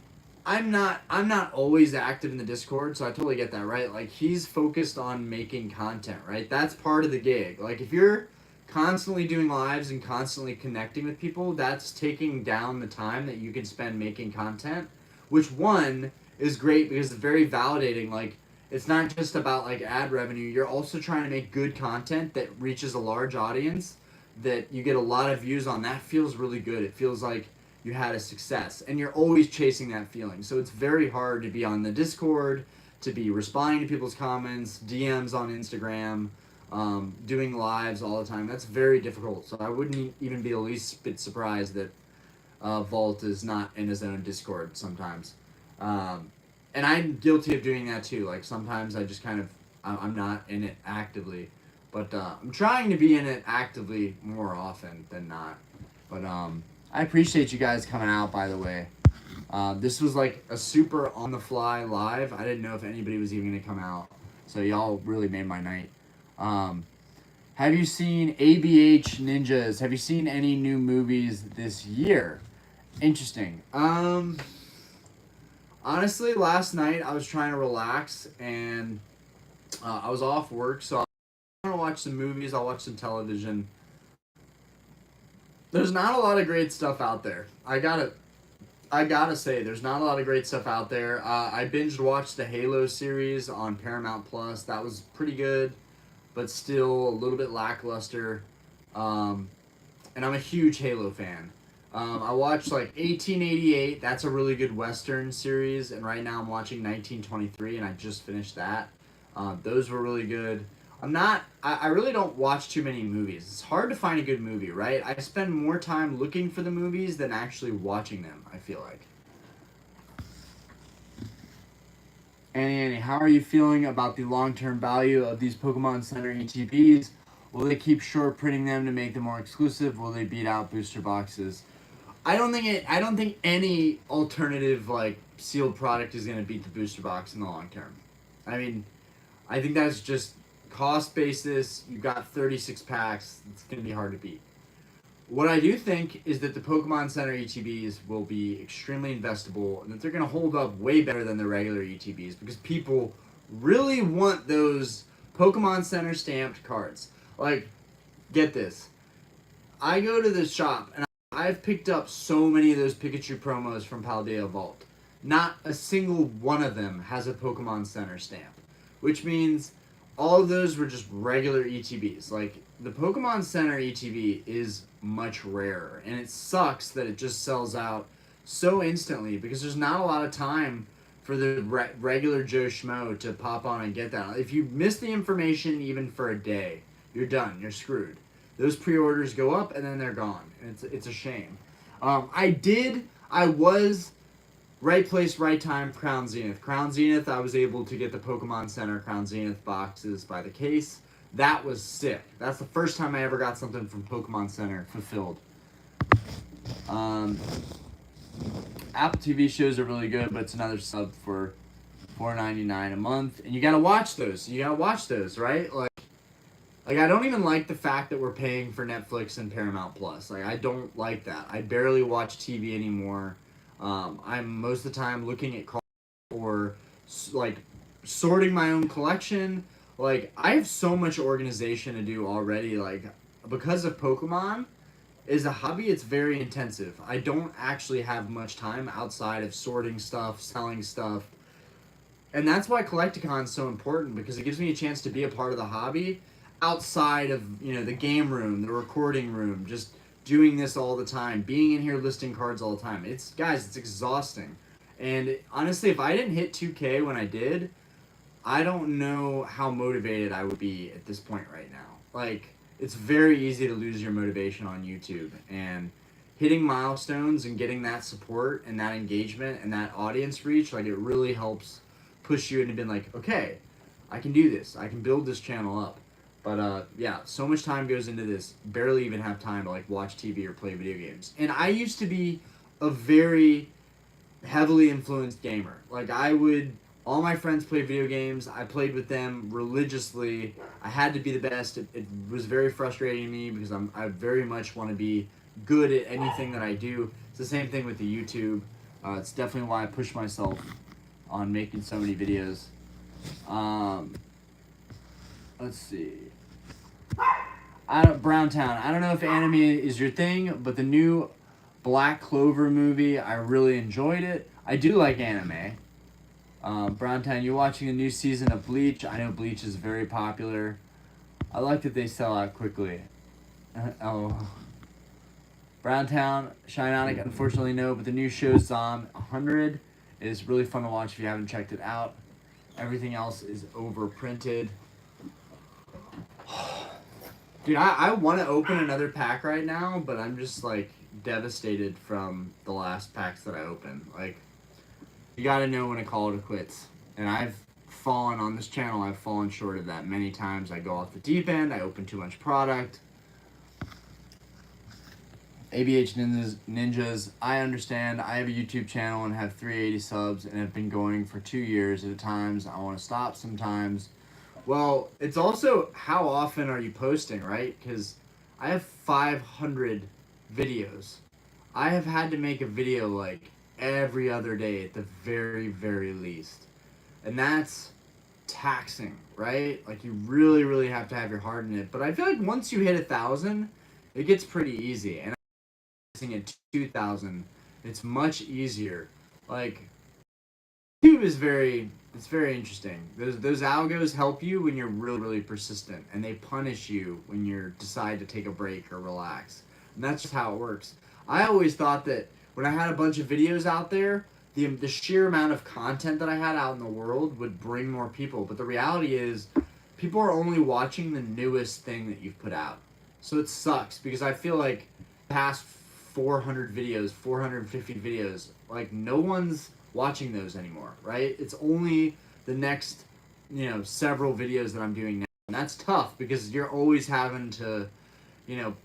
I'm not always active in the Discord, so I totally get that, right? Like, he's focused on making content, right? That's part of the gig. Like, if you're constantly doing lives and constantly connecting with people, that's taking down the time that you can spend making content, which one is great because it's very validating. Like, it's not just about like ad revenue. You're also trying to make good content that reaches a large audience that you get a lot of views on. That feels really good. It feels like you had a success, and you're always chasing that feeling. So it's very hard to be on the Discord, to be responding to people's comments, DMs on Instagram, doing lives all the time. That's very difficult. So I wouldn't even be the least bit surprised that Vault is not in his own Discord sometimes. And I'm guilty of doing that too. Like, sometimes I just kind of, I'm not in it actively. But I'm trying to be in it actively more often than not. But I appreciate you guys coming out, by the way. This was like a super on-the-fly live. I didn't know if anybody was even going to come out. So y'all really made my night. Have you seen ABH Ninjas? Have you seen any new movies this year? Interesting. Honestly, last night I was trying to relax, and I was off work, so I want to watch some movies. I'll watch some television. There's not a lot of great stuff out there. I gotta say, there's not a lot of great stuff out there. I binged watched the Halo series on Paramount Plus. That was pretty good, but still a little bit lackluster. And I'm a huge Halo fan. I watched like 1888. That's a really good Western series, and right now I'm watching 1923, and I just finished that. Those were really good. I really don't watch too many movies. It's hard to find a good movie, right? I spend more time looking for the movies than actually watching them, I feel like. Annie, how are you feeling about the long-term value of these Pokemon Center ETBs? Will they keep short printing them to make them more exclusive? Will they beat out booster boxes? I don't think any alternative like sealed product is gonna beat the booster box in the long term. I mean, I think that's just cost basis. You've got 36 packs. It's gonna be hard to beat. What I do think is that the Pokemon Center ETBs will be extremely investable and that they're going to hold up way better than the regular ETBs because people really want those Pokemon Center stamped cards. Like, get this. I go to the shop and I've picked up so many of those Pikachu promos from Paldea Vault. Not a single one of them has a Pokemon Center stamp, which means all of those were just regular ETBs. Like, the Pokemon Center ETB is much rarer, and it sucks that it just sells out so instantly because there's not a lot of time for the regular Joe Schmo to pop on and get that. If you miss the information even for a day, you're done. You're screwed. Those pre-orders go up, and then they're gone. And it's a shame. I was right place, right time, Crown Zenith. Crown Zenith, I was able to get the Pokemon Center Crown Zenith boxes by the case. That was sick. That's the first time I ever got something from Pokemon Center fulfilled. Apple TV shows are really good, but it's another sub for $4.99 a month. And you gotta watch those. You gotta watch those, right? Like I don't even like the fact that we're paying for Netflix and Paramount Plus. Like, I don't like that. I barely watch TV anymore. I'm most of the time looking at cards or like sorting my own collection. Like, I have so much organization to do already. Like, because of Pokemon is a hobby, it's very intensive. I don't actually have much time outside of sorting stuff, selling stuff. And that's why Collecticon is so important, because it gives me a chance to be a part of the hobby outside of, you know, the game room, the recording room, just doing this all the time, being in here listing cards all the time. It's exhausting. And honestly, if I didn't hit 2K when I did, I don't know how motivated I would be at this point right now. Like, it's very easy to lose your motivation on YouTube, and hitting milestones and getting that support and that engagement and that audience reach, like, it really helps push you into being like, okay, I can do this. I can build this channel up. But, yeah, so much time goes into this. Barely even have time to, like, watch TV or play video games. And I used to be a very heavily influenced gamer. Like, all my friends played video games. I played with them religiously. I had to be the best. It was very frustrating to me because I very much want to be good at anything that I do. It's the same thing with the YouTube. It's definitely why I push myself on making so many videos. Let's see. Browntown. I don't know if anime is your thing, but the new Black Clover movie, I really enjoyed it. I do like anime. Browntown, you watching a new season of Bleach? I know Bleach is very popular. I like that they sell out quickly. Oh. Browntown, Shineonic, unfortunately no, but the new show Zom 100 is really fun to watch if you haven't checked it out. Everything else is overprinted. Dude, I want to open another pack right now, but I'm just, like, devastated from the last packs that I opened. Like, you gotta know when to call it quits. And I've fallen on this channel, I've fallen short of that many times. I go off the deep end, I open too much product. ABH Ninjas, I understand. I have a YouTube channel and have 380 subs and have been going for 2 years at a time. I want to stop sometimes. Well, it's also how often are you posting, right? Because I have 500 videos. I have had to make a video like every other day at the very, very least. And that's taxing, right? Like, you really, really have to have your heart in it. But I feel like once you hit 1,000, it gets pretty easy. And at 2,000, it's much easier. Like, YouTube is it's very interesting. Those algos help you when you're really, really persistent, and they punish you when you decide to take a break or relax. And that's just how it works. I always thought that when I had a bunch of videos out there, the sheer amount of content that I had out in the world would bring more people. But the reality is, people are only watching the newest thing that you've put out. So it sucks, because I feel like past 400 videos, 450 videos, like, no one's watching those anymore, right? It's only the next, several videos that I'm doing now And that's tough because you're always having to, you know,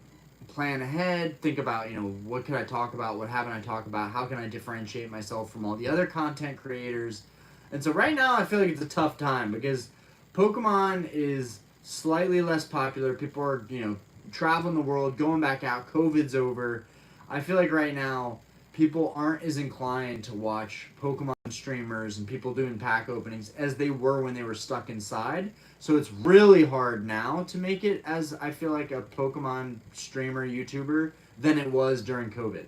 plan ahead, think about, what can I talk about, what haven't I talked about, how can I differentiate myself from all the other content creators. And so right now I feel like it's a tough time because Pokemon is slightly less popular. People are, traveling the world, going back out, COVID's over. I feel like right now people aren't as inclined to watch Pokemon streamers and people doing pack openings as they were when they were stuck inside. So it's really hard now to make it as I feel like a Pokemon streamer YouTuber than it was during COVID.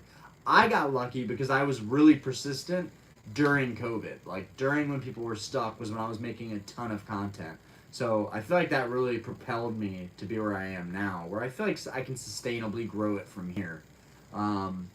I got lucky because I was really persistent during COVID. Like during when people were stuck was when I was making a ton of content. So I feel like that really propelled me to be where I am now, where I feel like I can sustainably grow it from here. Um,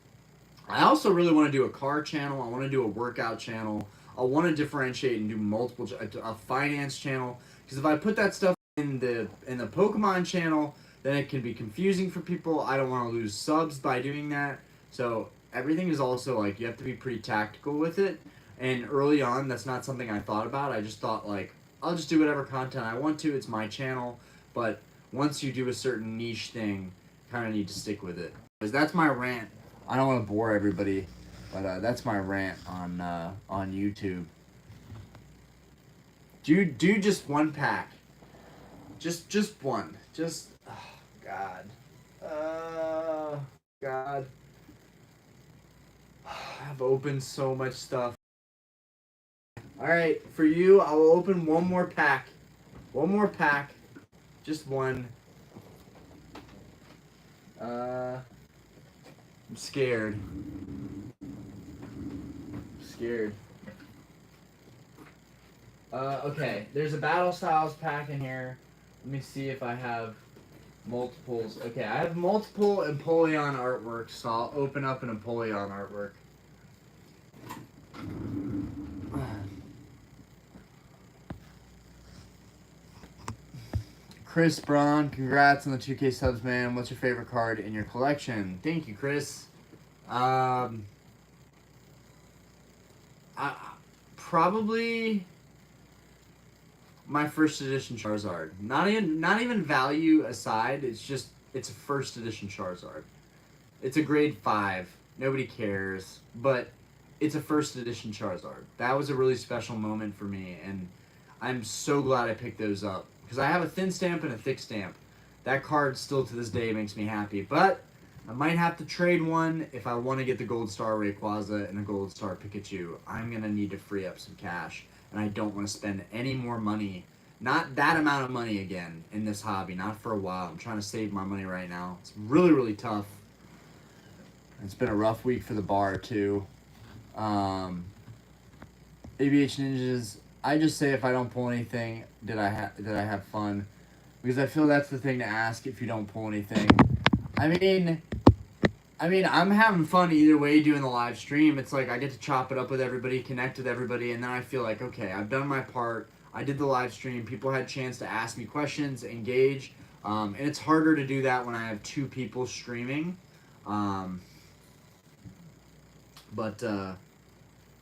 I also really want to do a car channel. I want to do a workout channel. I want to differentiate and do multiple a finance channel because if I put that stuff in the Pokemon channel, then it can be confusing for people. I don't want to lose subs by doing that. So everything is also like you have to be pretty tactical with it. And early on, that's not something I thought about. I just thought like I'll just do whatever content I want to. It's my channel. But once you do a certain niche thing, kind of need to stick with it. Because that's my rant. I don't want to bore everybody, but that's my rant on YouTube. Do just one pack. Just one. Just God. God. I've opened so much stuff. Alright, for you, I will open one more pack. One more pack. Just one. I'm scared. Scared. Okay, there's a Battle Styles pack in here. Let me see if I have multiples. Okay, I have multiple Empoleon artwork, so I'll open up an Empoleon artwork. Chris Braun, congrats on the 2K subs, man. What's your favorite card in your collection? Thank you, Chris. Probably my first edition Charizard. Not even value aside. It's a first edition Charizard. It's a grade 5. Nobody cares, but it's a first edition Charizard. That was a really special moment for me, and I'm so glad I picked those up because I have a thin stamp and a thick stamp. That card still to this day makes me happy, but I might have to trade one if I want to get the Gold Star Rayquaza and the Gold Star Pikachu. I'm going to need to free up some cash, and I don't want to spend any more money. Not that amount of money again in this hobby, not for a while. I'm trying to save my money right now. It's really, really tough. It's been a rough week for the bar, too. ABH Ninjas, I just say if I don't pull anything, did I have fun? Because I feel that's the thing to ask if you don't pull anything. I mean, I'm having fun either way doing the live stream. It's like I get to chop it up with everybody, connect with everybody, and then I feel like, okay, I've done my part. I did the live stream. People had a chance to ask me questions, engage, and it's harder to do that when I have 2 people streaming.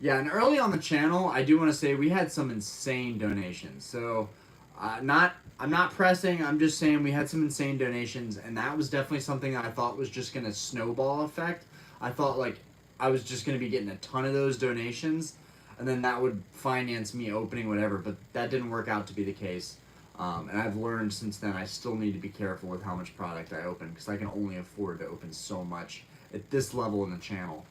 Yeah, and early on the channel, I do want to say we had some insane donations. So, I'm not pressing. I'm just saying we had some insane donations, and that was definitely something that I thought was just going to snowball effect. I thought like I was just going to be getting a ton of those donations, and then that would finance me opening whatever. But that didn't work out to be the case. And I've learned since then I still need to be careful with how much product I open because I can only afford to open so much at this level in the channel.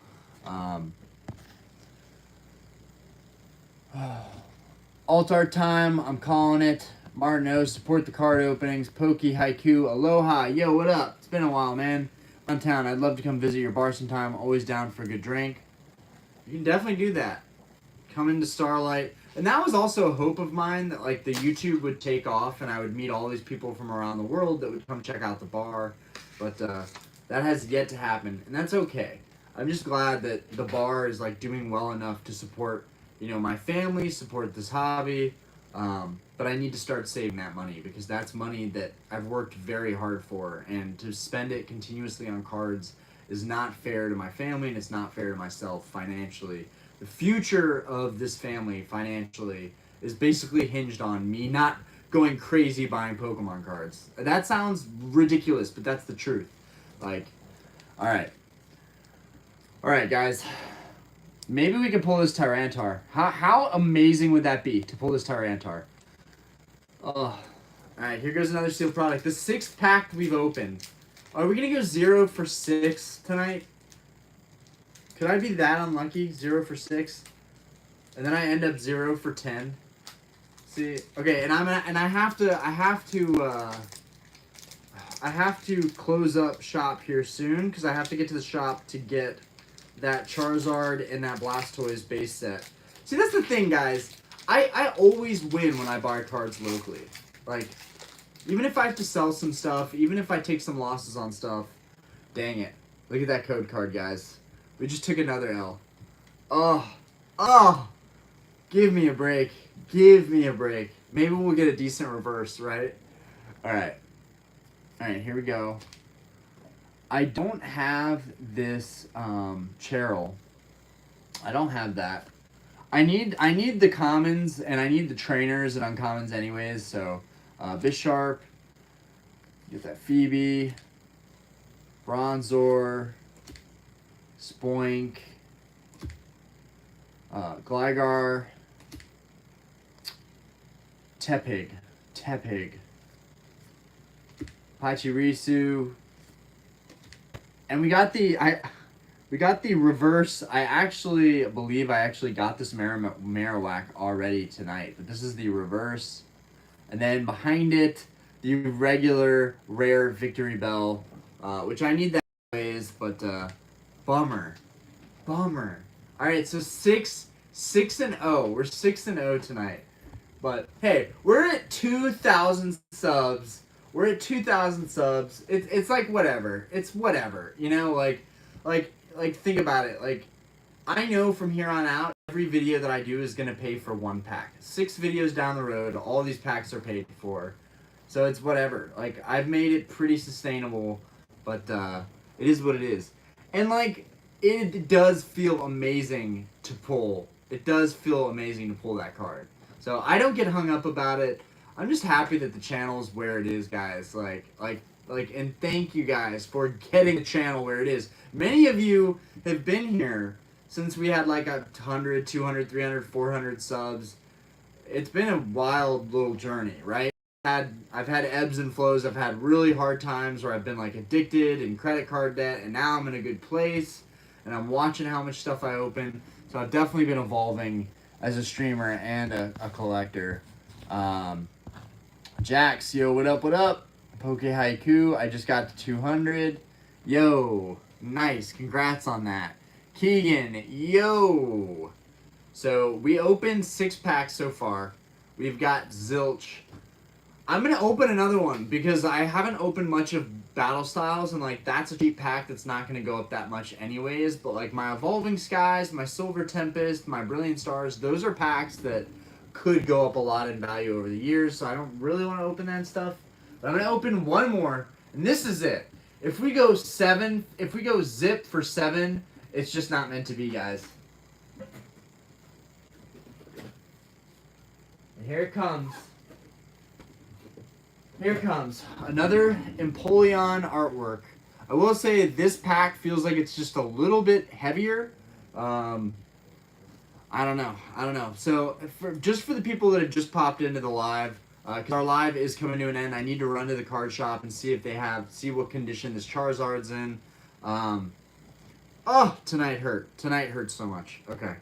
Alt art time, I'm calling it. Martin support the card openings. Pokey, Haiku, Aloha. Yo, what up? It's been a while, man. I'm town. I'd love to come visit your bar sometime. Always down for a good drink. You can definitely do that. Come into Starlight. And that was also a hope of mine that like the YouTube would take off and I would meet all these people from around the world that would come check out the bar. But that has yet to happen. And that's okay. I'm just glad that the bar is like doing well enough to support, my family, support this hobby. But I need to start saving that money because that's money that I've worked very hard for, and to spend it continuously on cards is not fair to my family and it's not fair to myself financially. The future of this family financially is basically hinged on me not going crazy buying Pokemon cards. That sounds ridiculous, but that's the truth. Like, all right, guys. Maybe we could pull this Tyranitar. How amazing would that be to pull this Tyranitar? Oh, all right. Here goes another sealed product. The 6th pack we've opened. Are we gonna go 0 for 6 tonight? Could I be that unlucky? 0 for 6, and then I end up 0 for 10. See, okay, and I have to close up shop here soon because I have to get to the shop to get that Charizard and that Blastoise base set. See, that's the thing, guys. I always win when I buy cards locally. Like, even if I have to sell some stuff, even if I take some losses on stuff, dang it. Look at that code card, guys. We just took another L. Oh, give me a break. Give me a break. Maybe we'll get a decent reverse, right? All right, here we go. I don't have this Cheryl. I don't have that. I need the commons and I need the trainers and uncommons anyways. So Bisharp, get that Phoebe, Bronzor, Spoink, Gligar, Tepig, Pachirisu, and we got the reverse. I actually believe I actually got this Marowak already tonight, but this is the reverse, and then behind it the regular rare Victory Bell, which I need that anyways, but bummer. All right, so 6-0. We're 6-0 tonight. But hey, we're at 2,000 subs. We're at 2,000 subs. It's like whatever. It's whatever. You know, like think about it. Like, I know from here on out, every video that I do is gonna pay for 1 pack. 6 videos down the road, all these packs are paid for. So it's whatever. Like, I've made it pretty sustainable, but it is what it is. And like, it does feel amazing to pull. It does feel amazing to pull that card. So I don't get hung up about it. I'm just happy that the channel is where it is, guys. Like, and thank you guys for getting the channel where it is. Many of you have been here since we had like 100, 200, 300, 400 subs. It's been a wild little journey, right? I've had ebbs and flows. I've had really hard times where I've been like addicted and credit card debt, and now I'm in a good place, and I'm watching how much stuff I open. So I've definitely been evolving as a streamer and a collector. Jax, yo, what up? Poke Haiku, I just got to 200. Yo, nice, congrats on that. Keegan, yo. So we opened 6 packs so far. We've got Zilch. I'm going to open another one because I haven't opened much of Battle Styles, and like that's a cheap pack that's not going to go up that much anyways. But like my Evolving Skies, my Silver Tempest, my Brilliant Stars, those are packs that could go up a lot in value over the years. So I don't really want to open that stuff. But I'm going to open one more, and this is it. If we go zip for 7, it's just not meant to be, guys. And here it comes. Here comes another Empoleon artwork. I will say this pack feels like it's just a little bit heavier. I don't know. So just for the people that have just popped into the live, because our live is coming to an end, I need to run to the card shop and see if see what condition this Charizard's in. Oh, tonight hurt. Tonight hurts so much. Okay.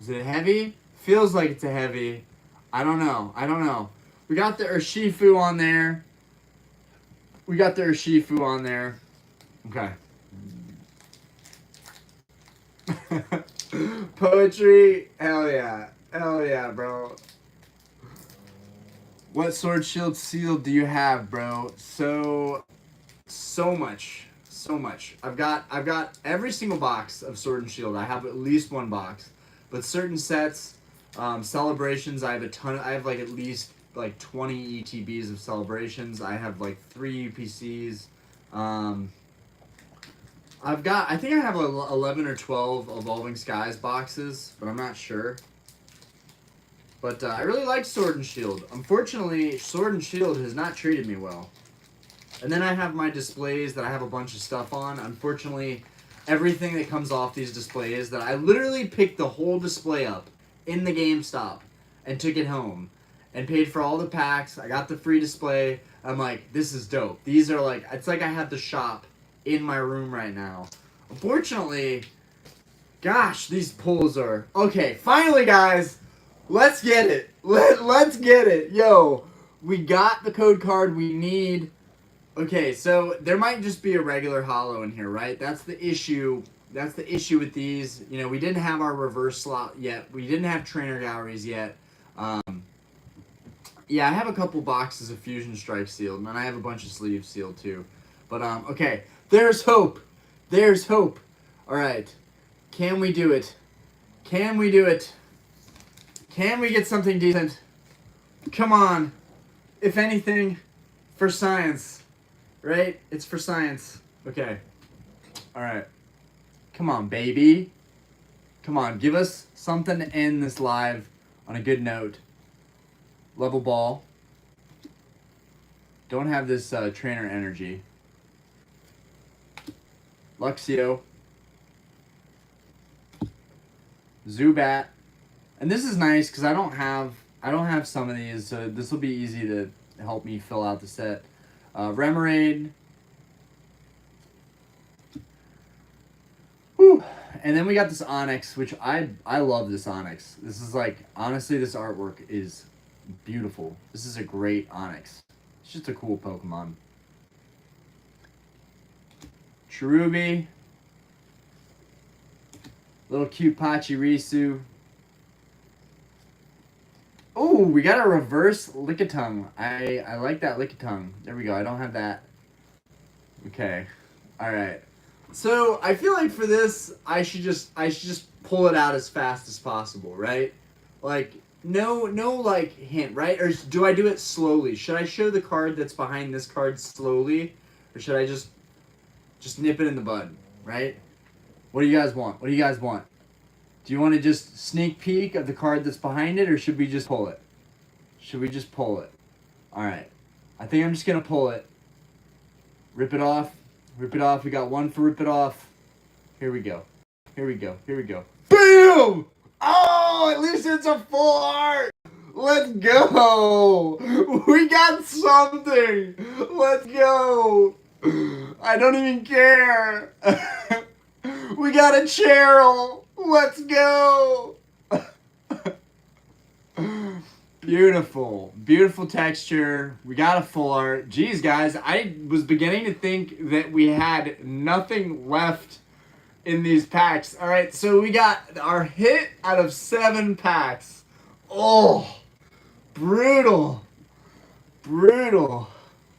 Is it heavy? Feels like it's a heavy. I don't know. We got the Urshifu on there. Okay. Poetry. Hell yeah, bro. What Sword Shield Seal do you have, bro? So much. I've got every single box of Sword and Shield. I have at least 1 box. But certain sets, celebrations, I have like at least like 20 ETBs of celebrations. I have like 3 UPCs. I think I have 11 or 12 Evolving Skies boxes, but I'm not sure. But I really like Sword and Shield. Unfortunately, Sword and Shield has not treated me well. And then I have my displays that I have a bunch of stuff on. Unfortunately, everything that comes off these displays that I literally picked the whole display up in the GameStop and took it home and paid for all the packs. I got the free display. I'm like, this is dope. These are like, it's like I have the shop in my room right now. Unfortunately, gosh, these pulls are... Okay, finally, guys, let's get it. Let's get it. Yo, we got the code card we need. Okay, so there might just be a regular holo in here, right? That's the issue. That's the issue with these. You know, we didn't have our reverse slot yet. We didn't have trainer galleries yet. Yeah, I have a couple boxes of Fusion Strike sealed, and I have a bunch of sleeves sealed too. But, okay, there's hope. There's hope. All right, can we do it? Can we do it? Can we get something decent? Come on. If anything, for science. Right? It's for science. Okay. Alright. Come on, baby. Come on, give us something to end this live on a good note. Level ball. Don't have this trainer energy. Luxio. Zubat. And this is nice because I don't have some of these, so this will be easy to help me fill out the set. Remoraid. Whew. And then we got this Onix, which I love this Onix. This is like, honestly, this artwork is beautiful. This is a great Onix. It's just a cool Pokemon. Cherubi. Little cute Pachirisu. Oh, we got a reverse Lickitung. I like that Lickitung. There we go. I don't have that. Okay. All right. So I feel like for this, I should just pull it out as fast as possible, right? Like no like hint, right? Or do I do it slowly? Should I show the card that's behind this card slowly, or should I just nip it in the bud, right? What do you guys want? What do you guys want? Do you want to just sneak peek of the card that's behind it, or should we just pull it? Should we just pull it? All right. I think I'm just going to pull it. Rip it off. Rip it off. We got one for rip it off. Here we go. Here we go. Here we go. BAM! Oh, at least it's a full art. Let's go. We got something. Let's go. I don't even care. We got a Cheryl. Let's go. Beautiful. Beautiful texture. We got a full art. Jeez, guys, I was beginning to think that we had nothing left in these packs. All right, so we got our hit out of 7 packs. Oh, brutal. Brutal.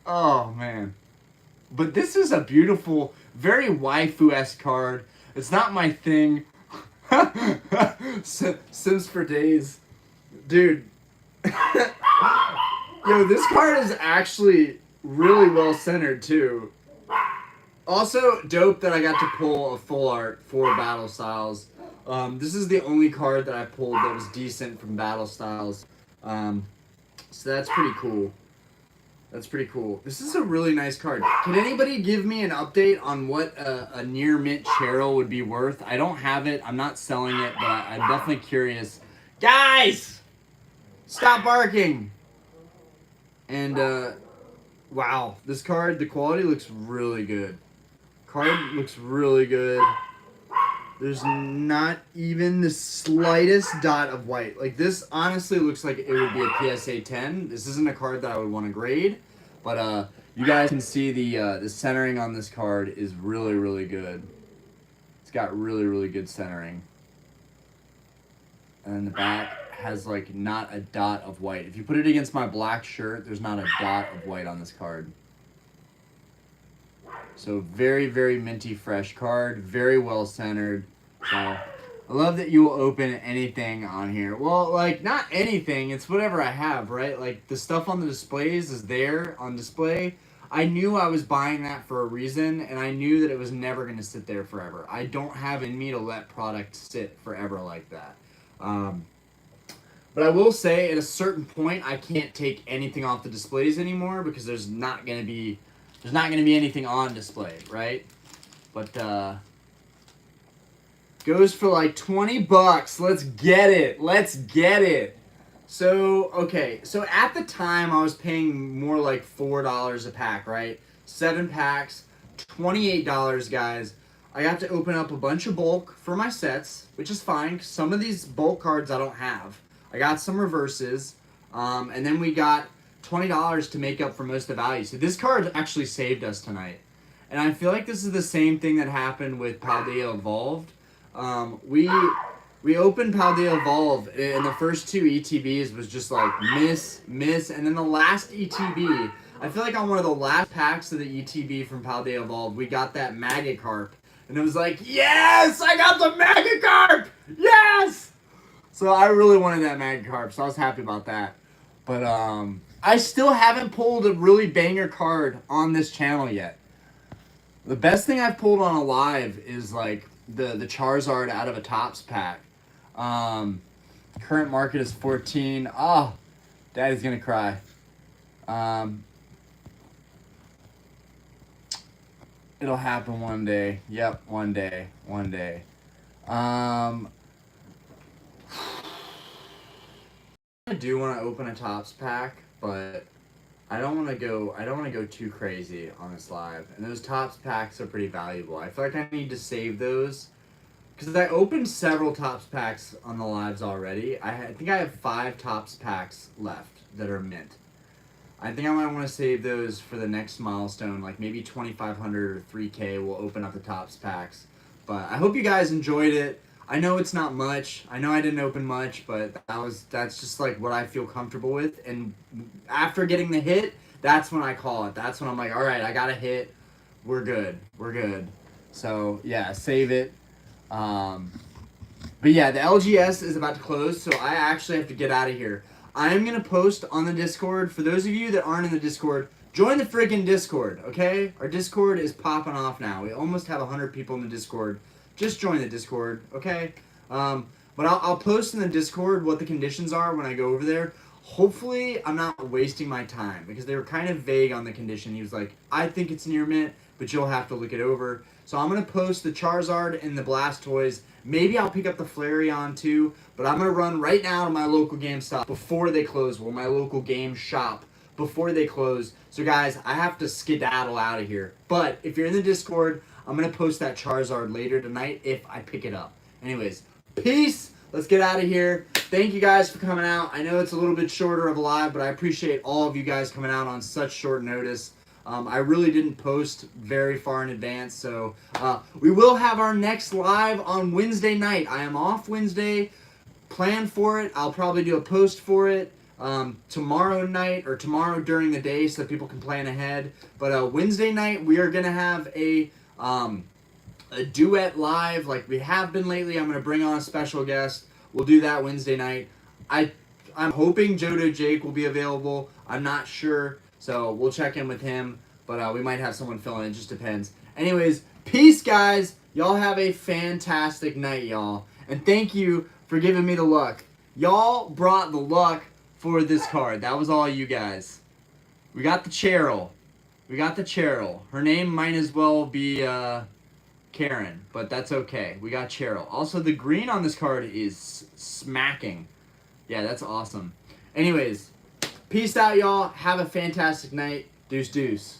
Oh, man. But this is a beautiful, very waifu-esque card. It's not my thing. Sims for days. Dude. Yo, this card is actually really well centered too. Also, dope that I got to pull a full art for Battle Styles. This is the only card that I pulled that was decent from Battle Styles. So that's pretty cool. That's pretty cool. This is a really nice card. Can anybody give me an update on what a near mint Cheryl would be worth? I don't have it. I'm not selling it, but I'm definitely curious. Guys! Stop barking! And, wow. This card, the quality looks really good. Card looks really good. There's not even the slightest dot of white. Like, this honestly looks like it would be a PSA 10. This isn't a card that I would want to grade. But, you guys can see the centering on this card is really, really good. It's got really, really good centering. And then the back has, like, not a dot of white. If you put it against my black shirt, there's not a dot of white on this card. So very, very minty fresh card. Very well centered. So I love that you will open anything on here. Well, like, not anything. It's whatever I have, right? Like, the stuff on the displays is there on display. I knew I was buying that for a reason, and I knew that it was never going to sit there forever. I don't have in me to let product sit forever like that. But I will say, at a certain point, I can't take anything off the displays anymore because there's not gonna be anything on display, right? But goes for like $20. Let's get it. Let's get it. So okay, so at the time I was paying more like $4 a pack, right? 7 packs, $28, guys. I got to open up a bunch of bulk for my sets, which is fine. Some of these bulk cards I don't have. I got some reverses, and then we got $20 to make up for most of the value. So this card actually saved us tonight. And I feel like this is the same thing that happened with Paldea Evolved. We opened Paldea Evolved, and the first 2 ETBs was just like miss, and then the last ETB, I feel like on one of the last packs of the ETB from Paldea Evolved, we got that Magikarp. And it was like, yes, I got the Magikarp! Yes! So I really wanted that Magikarp, so I was happy about that. But I still haven't pulled a really banger card on this channel yet. The best thing I've pulled on a live is like the Charizard out of a Topps pack. Current market is 14. Oh, Daddy's gonna cry. It'll happen one day. Yep, one day. I do want to open a Topps pack, but I don't want to go too crazy on this live. And those Topps packs are pretty valuable. I feel like I need to save those because I opened several Topps packs on the lives already. I think I have 5 Topps packs left that are mint. I think I might want to save those for the next milestone, like maybe 2,500 or 3K. We'll open up the Topps packs. But I hope you guys enjoyed it. I know it's not much. I know I didn't open much, but that's just like what I feel comfortable with. And after getting the hit, that's when I call it. That's when I'm like, all right, I got a hit. We're good. So yeah, save it. But yeah, the LGS is about to close, so I actually have to get out of here. I am going to post on the Discord. For those of you that aren't in the Discord, join the freaking Discord, okay? Our Discord is popping off now. We almost have 100 people in the Discord. Just join the Discord, okay? But I'll post in the Discord what the conditions are when I go over there. Hopefully, I'm not wasting my time because they were kind of vague on the condition. He was like, I think it's near mint, but you'll have to look it over. So I'm going to post the Charizard and the Blastoise. Maybe I'll pick up the Flareon too, but I'm going to run right now to my local GameStop before they close, or my local game shop before they close. So guys, I have to skedaddle out of here. But if you're in the Discord, I'm going to post that Charizard later tonight if I pick it up. Anyways, peace. Let's get out of here. Thank you guys for coming out. I know it's a little bit shorter of a live, but I appreciate all of you guys coming out on such short notice. I really didn't post very far in advance, so we will have our next live on Wednesday night. I am off Wednesday. Plan for it. I'll probably do a post for it tomorrow night or tomorrow during the day so that people can plan ahead. But Wednesday night, we are going to have a duet live like we have been lately. I'm going to bring on a special guest. We'll do that Wednesday night. I'm hoping Jodo Jake will be available. I'm not sure. So we'll check in with him, but we might have someone fill in. It just depends. Anyways, peace, guys. Y'all have a fantastic night, y'all. And thank you for giving me the luck. Y'all brought the luck for this card. That was all you guys. We got the Cheryl. Her name might as well be Karen, but that's okay. We got Cheryl. Also, the green on this card is smacking. Yeah, that's awesome. Anyways, peace out, y'all. Have a fantastic night. Deuce, deuce.